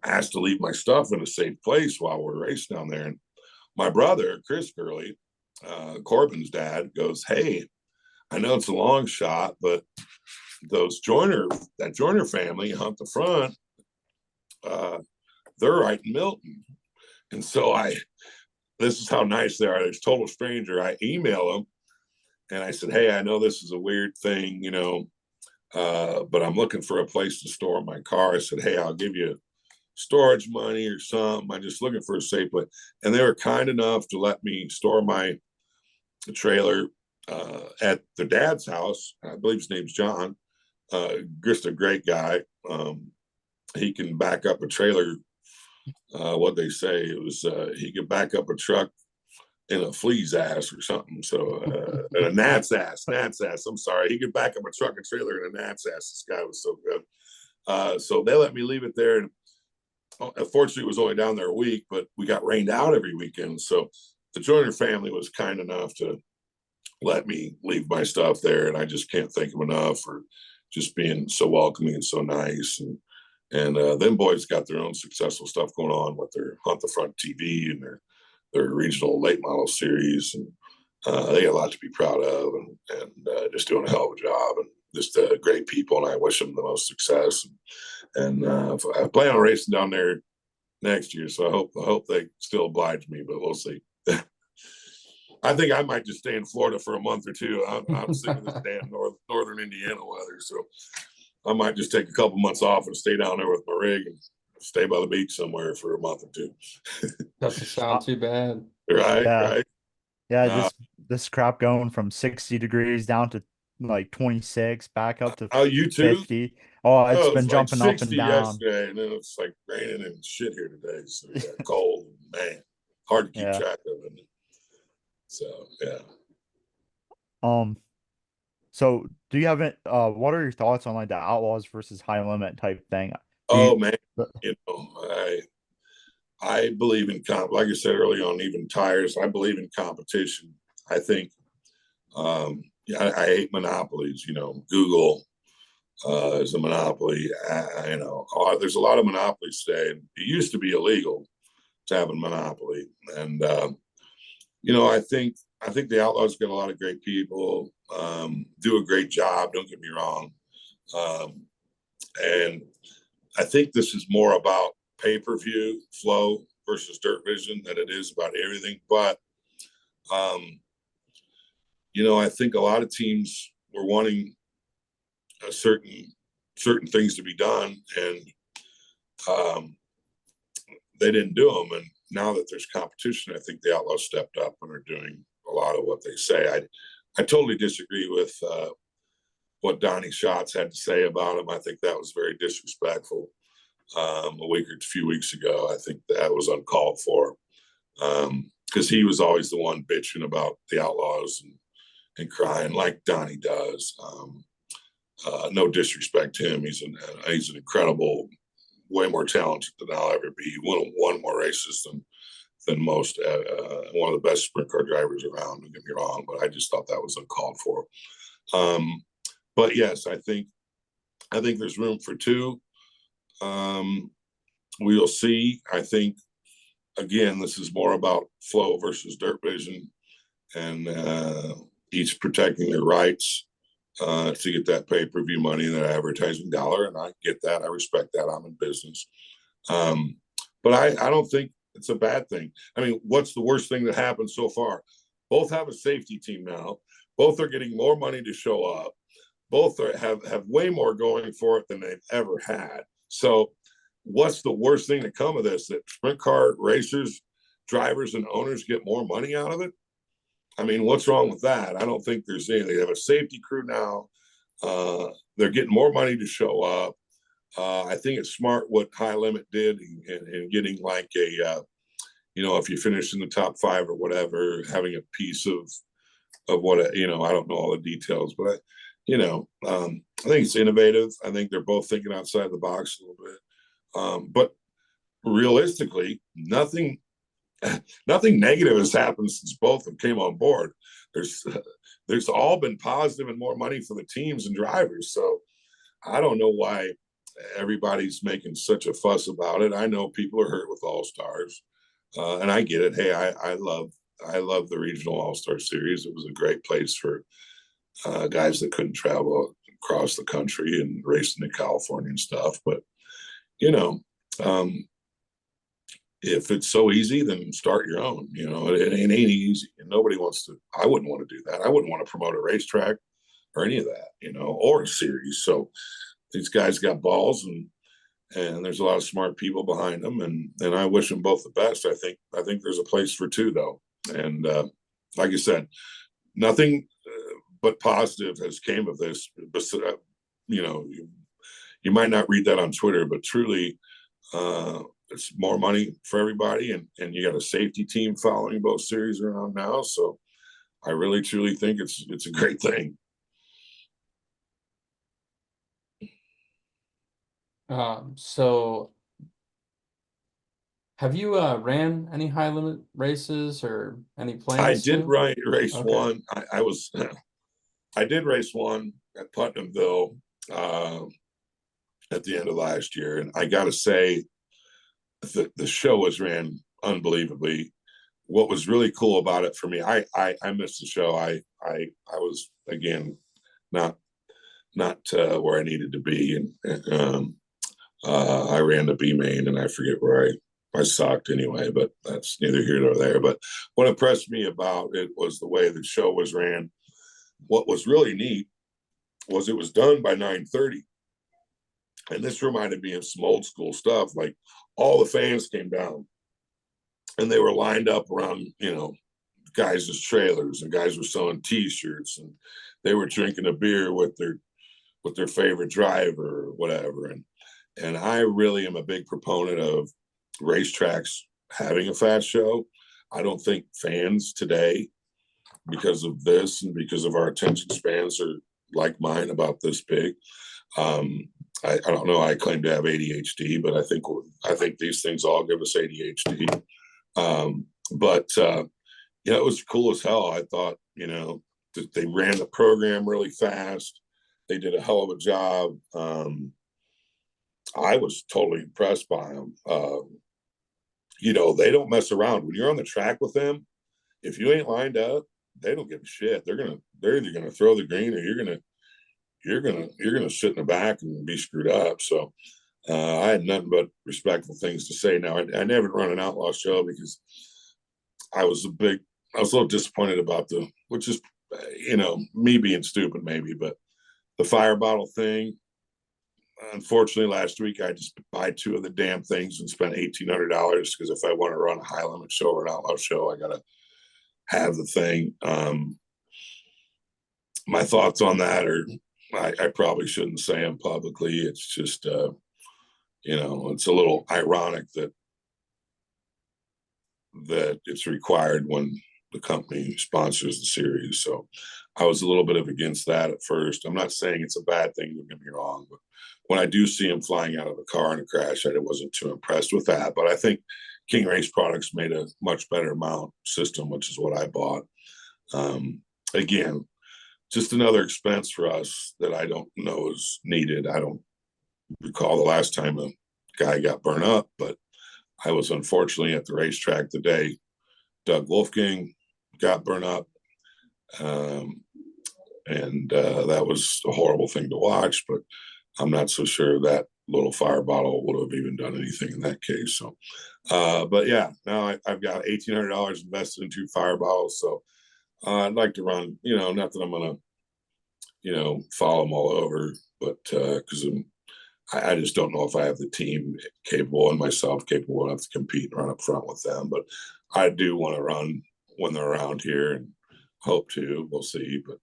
ask to leave my stuff in a safe place while we're racing down there. And my brother, Chris Gurley, Corbin's dad, goes, hey, I know it's a long shot, but that Joyner family, Hunt the Front, they're right in Milton. And so this is how nice they are. They're a total stranger. I email them and I said, hey, I know this is a weird thing, but I'm looking for a place to store my car. I said, hey, I'll give you storage money or something. I'm just looking for a safe place. And they were kind enough to let me store my trailer at their dad's house. I believe his name's John. Just a great guy. He can back up a trailer. What they say it was, he could back up a truck in a flea's ass or something. So, in a gnat's ass. I'm sorry. He could back up a truck and trailer in a gnat's ass. This guy was so good. So they let me leave it there. And unfortunately, it was only down there a week, but we got rained out every weekend. So the Joyner family was kind enough to let me leave my stuff there. And I just can't thank them enough for just being so welcoming and so nice. And them boys got their own successful stuff going on with their Hunt the Front TV and their regional late model series. And they got a lot to be proud of and just doing a hell of a job and just great people. And I wish them the most success. And I plan on racing down there next year. So I hope they still oblige me, but we'll see. I think I might just stay in Florida for a month or two. I'm sick of this damn northern Indiana weather. So I might just take a couple months off and stay down there with my rig and stay by the beach somewhere for a month or two. Doesn't sound too bad. Right. Yeah, this crap going from 60 degrees down to like 26, back up to you too? 50. Oh, it's been like jumping up and down. Yesterday, and then it's like raining and shit here today. So yeah, cold, man, hard to keep track of it. So yeah. So do you have it? What are your thoughts on like the outlaws versus high limit type thing? Man, I believe in like I said early on, even tires. I believe in competition. I think, I hate monopolies. Google is a monopoly. There's a lot of monopolies today. It used to be illegal to have a monopoly, and I think the Outlaws get a lot of great people, do a great job. Don't get me wrong, and I think this is more about pay-per-view flow versus dirt vision than it is about everything. But I think a lot of teams were wanting certain things to be done, and they didn't do them. And now that there's competition, I think the Outlaws stepped up and are doing a lot of what they say. I totally disagree with what Donnie Schatz had to say about him. I think that was very disrespectful. A few weeks ago, I think that was uncalled for, because he was always the one bitching about the Outlaws and crying like Donnie does. No disrespect to him. He's an incredible, way more talented than I'll ever be. He won more races than most. One of the best sprint car drivers around. Don't get me wrong, but I just thought that was uncalled for. But yes, I think there's room for two. We'll see. I think, again, this is more about flow versus dirt vision, and each protecting their rights to get that pay-per-view money and that advertising dollar. And I get that. I respect that. I'm in business. But I don't think it's a bad thing. I mean, what's the worst thing that happened so far? Both have a safety team now. Both are getting more money to show up. Both have way more going for it than they've ever had. So what's the worst thing to come of this? That sprint car racers, drivers, and owners get more money out of it? I mean, what's wrong with that? I don't think there's anything. They have a safety crew now. They're getting more money to show up. I think it's smart what High Limit did in getting like a, if you finish in the top 5 or whatever, having a piece of what, I don't know all the details, but I think it's innovative. I think they're both thinking outside the box a little bit. But realistically, nothing negative has happened since both of them came on board. There's there's all been positive and more money for the teams and drivers. So I don't know why everybody's making such a fuss about it. I know people are hurt with All Stars, and I get it. Hey, I love the regional All Star Series. It was a great place for guys that couldn't travel across the country and racing in California and stuff. But you know, um, if it's so easy, then start your own. It ain't easy, and nobody wants to. I wouldn't want to do that. I wouldn't want to promote a racetrack or any of that, or a series. So these guys got balls, and there's a lot of smart people behind them, and I wish them both the best. I think there's a place for two though, and like I said, nothing but positive has came of this. You know, you might not read that on Twitter, but truly, it's more money for everybody, and you got a safety team following both series around now. So I really truly think it's a great thing. So have you ran any high limit races or any I plans did to? race Okay. one. I was I did race one at Putnamville at the end of last year, and I got to say, the show was ran unbelievably. What was really cool about it for me, I missed the show. I was again not where I needed to be, and I ran the B main, and I forget where I sucked anyway, but that's neither here nor there. But what impressed me about it was the way the show was ran. What was really neat was it was done by 9:30, and this reminded me of some old school stuff. Like all the fans came down, and they were lined up around guys' trailers, and guys were selling T-shirts, and they were drinking a beer with their favorite driver or whatever. And I really am a big proponent of racetracks having a fast show. I don't think fans today, because of this and because of our attention spans, are like mine about this big. I don't know. I claim to have ADHD, but I think these things all give us ADHD. But it was cool as hell. I thought they ran the program really fast. They did a hell of a job. I was totally impressed by them. They don't mess around when you're on the track with them. If you ain't lined up, they don't give a shit. They're either gonna throw the green, or you're gonna sit in the back and be screwed up. So I had nothing but respectful things to say. Now I never run an outlaw show because I was a little disappointed about which is me being stupid maybe, but the fire bottle thing. Unfortunately, last week I just buy two of the damn things and spent $1,800, because if I want to run a high limit show or an outlaw show, I gotta have the thing. My thoughts on that are, I probably shouldn't say them publicly. It's just it's a little ironic that it's required when the company sponsors the series. So I was a little bit of against that at first. I'm not saying it's a bad thing, don't get me wrong, but when I do see him flying out of the car in a crash, I wasn't too impressed with that. But I think King Race Products made a much better mount system, which is what I bought. Again, just another expense for us that I don't know is needed. I don't recall the last time a guy got burned up, but I was unfortunately at the racetrack the day Doug Wolfgang got burned up. And that was a horrible thing to watch, but I'm not so sure that little fire bottle would have even done anything in that case. So, but yeah, now I've got $1,800 invested in two fire bottles. So I'd like to run, not that I'm going to, follow them all over, but because I just don't know if I have the team capable and myself capable enough to compete and run up front with them. But I do want to run when they're around here, and hope to. We'll see. But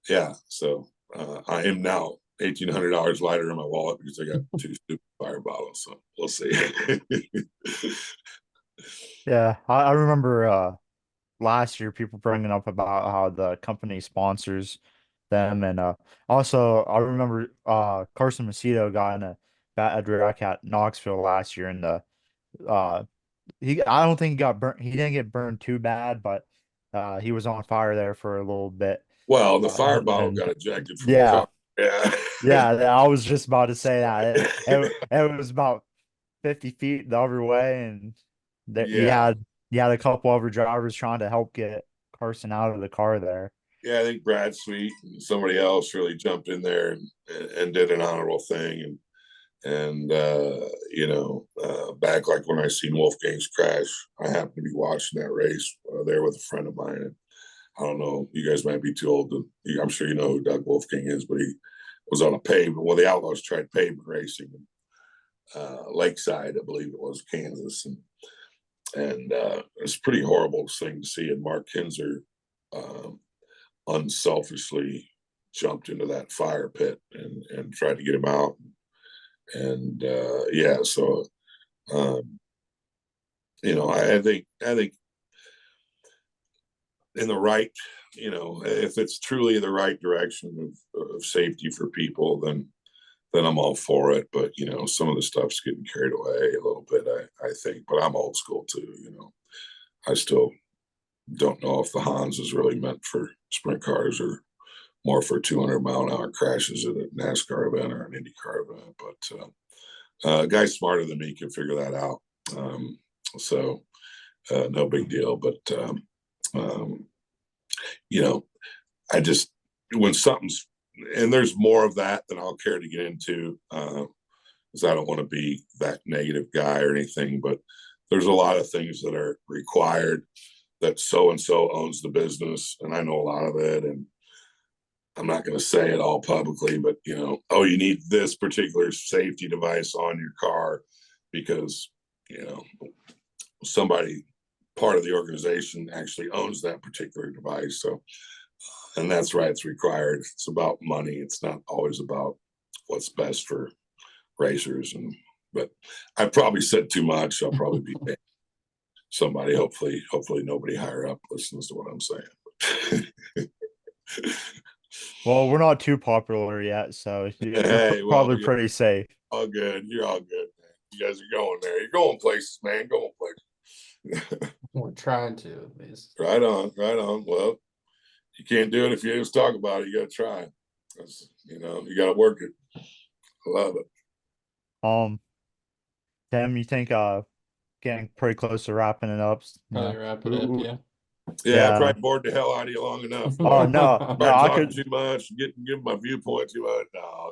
yeah, so I am now $1,800 lighter in my wallet because I got two stupid fire bottles. So we'll see. Yeah, I remember last year people bringing up about how the company sponsors them. And also, I remember Carson Macedo got in a bad wreck at Knoxville last year, and the I don't think he got burnt. He didn't get burned too bad, but he was on fire there for a little bit. Well, the fire bottle And got ejected from the yeah, car. Yeah. yeah, I was just about to say that it was about 50 feet the other way, and that Yeah. he had a couple other drivers trying to help get Carson out of the car there. Yeah, I think Brad Sweet and somebody else really jumped in there and did an honorable thing. And back like when I seen Wolfgang's crash, I happened to be watching that race there with a friend of mine. And I don't know, you guys might be too old to, I'm sure you know who Doug Wolfgang is, but he was on a pavement. Well, the Outlaws tried pavement racing in Lakeside, I believe it was, Kansas. And it's a pretty horrible thing to see. And Mark Kinzer unselfishly jumped into that fire pit and tried to get him out. And so I think in the right, if it's truly the right direction of safety for people, then I'm all for it. But some of the stuff's getting carried away a little bit, I think. But I'm old school too. I still don't know if the Hans is really meant for sprint cars or more for 200-mile-an-hour crashes at a NASCAR event or an IndyCar event. But a guy smarter than me can figure that out. No big deal. But I just, when something's, and there's more of that than I'll care to get into, because I don't want to be that negative guy or anything, but there's a lot of things that are required that so-and-so owns the business, and I know a lot of it, and I'm not going to say it all publicly, but, you need this particular safety device on your car because, somebody, part of the organization actually owns that particular device. So, and that's right, it's required. It's about money. It's not always about what's best for racers. But I probably said too much. I'll probably be somebody, hopefully nobody higher up listens to what I'm saying. Well, we're not too popular yet, so you're Hey, well, probably pretty safe. all good. You're all good, man. You guys are going there. You're going places, man. Going places. We're trying to at least. Right on. Well, you can't do it if you just talk about it. You got to try. You got to work it. I love it. Tim, you think getting pretty close to wrapping it up? Probably wrap it up, yeah. Yeah, I probably bored the hell out of you long enough. Oh no, I talking could too much, give my viewpoint too much. no, I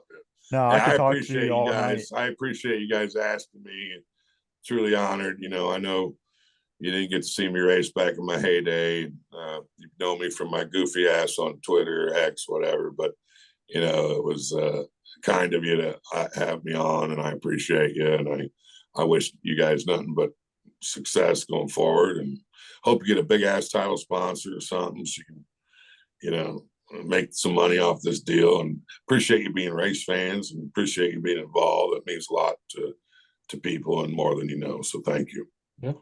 Yeah, I could talk to appreciate you you all guys. night. I appreciate you guys asking me. Truly honored. I know you didn't get to see me race back in my heyday. You know me from my goofy ass on Twitter, X, whatever. But it was kind of you to have me on, and I appreciate you. And I wish you guys nothing but success going forward, and hope you get a big ass title sponsor or something so you can, make some money off this deal. And appreciate you being race fans and appreciate you being involved. It means a lot to people and more than you know. So thank you. Yeah.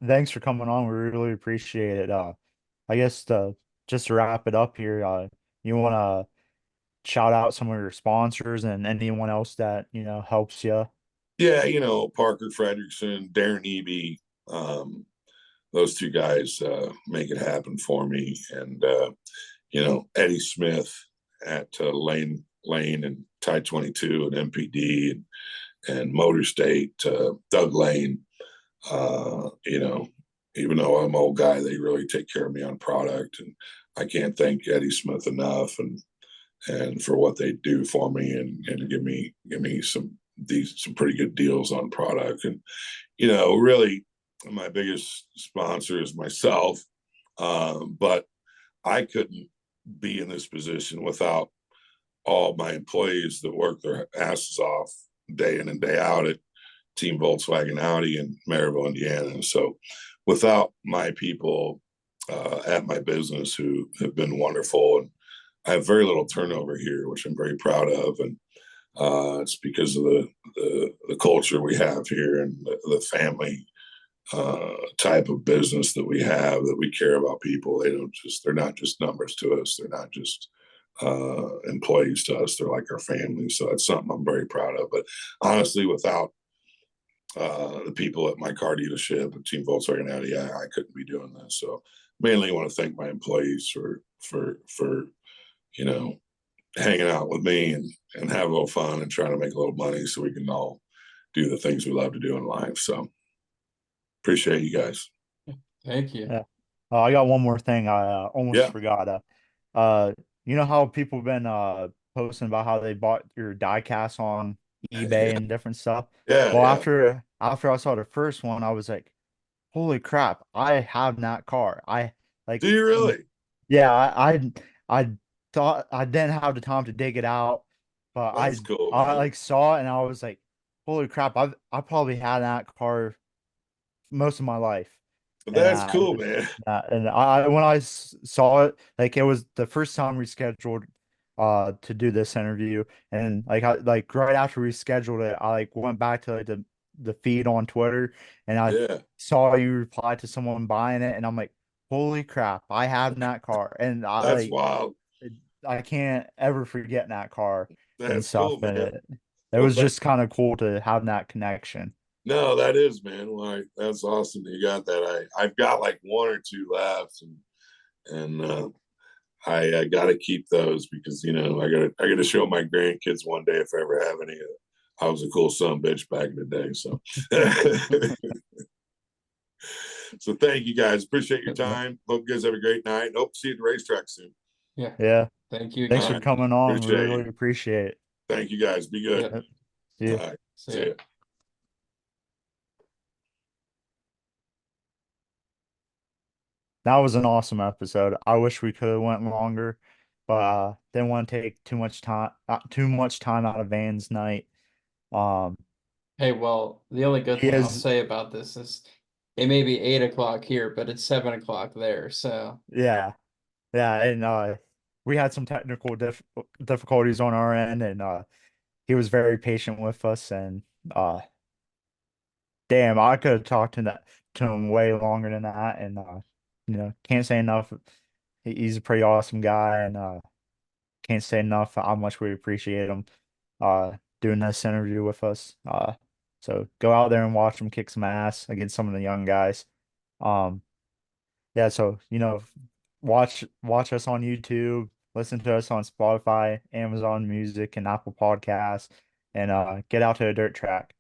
Thanks for coming on. We really appreciate it. I guess just to wrap it up here, you want to shout out some of your sponsors and anyone else that helps you. Yeah, Parker Fredrickson, Darren Eby, those two guys make it happen for me. And Eddie Smith at Lane and Tie 22 and MPD and Motor State, Doug Lane. Even though I'm an old guy, they really take care of me on product, and I can't thank Eddie Smith enough and for what they do for me and give me some pretty good deals on product. And really my biggest sponsor is myself, but I couldn't be in this position without all my employees that work their asses off day in and day out at Team Volkswagen Audi in Maryville, Indiana. And so without my people at my business who have been wonderful, and I have very little turnover here, which I'm very proud of. And it's because of the culture we have here and the family type of business that we have, that we care about people. They're not just numbers to us. They're not just employees to us. They're like our family. So that's something I'm very proud of. But honestly, without the people at my car dealership at Team Volkswagen Audi, I couldn't be doing this. So mainly I want to thank my employees for you know, hanging out with me and have a little fun and trying to make a little money so we can all do the things we love to do in life. So appreciate you guys. Thank you. Yeah. I got one more thing I almost Yeah. forgot. Uh, you know how people been posting about how they bought your die cast on eBay Yeah. and different stuff? Yeah. Well, Yeah. after I saw the first one, I was like, holy crap, I have that car. I like Do you really? yeah, I thought I didn't have the time to dig it out, but That's cool, I man. like saw it and I was like, holy crap, I probably had that car most of my life. And That's cool, man. when I saw it, like it was the first time we scheduled to do this interview, and like right after we scheduled it, I like went back to like the feed on Twitter, and I Yeah. saw you reply to someone buying it, and I'm like, holy crap, I have that car, and That's wild. I can't ever forget that car and That's stuff, cool, and man. it Well, was just kind of cool to have that connection. no, that is, man. Like that's awesome that you got that. I've got like one or two left, and I got to keep those because I got to show my grandkids one day if I ever have any. I was a cool son of a bitch back in the day. So, so thank you guys. Appreciate your Yeah. time. Hope you guys have a great night. Hope to see you at the racetrack soon. Yeah. Yeah. Thank you Thanks All for again. right. coming on. We Appreciate you. really appreciate it. Thank you guys. Be good. Yep. Yep. See All you. right. See See ya. ya. That was an awesome episode. I wish we could have went longer, but didn't want to take too much time out of Van's night. Um, Hey, well, the only good he thing I'll is, say about this is it may be 8 o'clock here, but it's 7 o'clock there. So yeah, yeah, and we had some technical difficulties on our end, and he was very patient with us, and uh, damn, I could have talked to him way longer than that, and can't say enough. He's a pretty awesome guy, and can't say enough how much we appreciate him doing this interview with us. So go out there and watch him kick some ass against some of the young guys. Um, yeah, so watch us on YouTube, listen to us on Spotify, Amazon Music, and Apple Podcasts, and get out to a dirt track.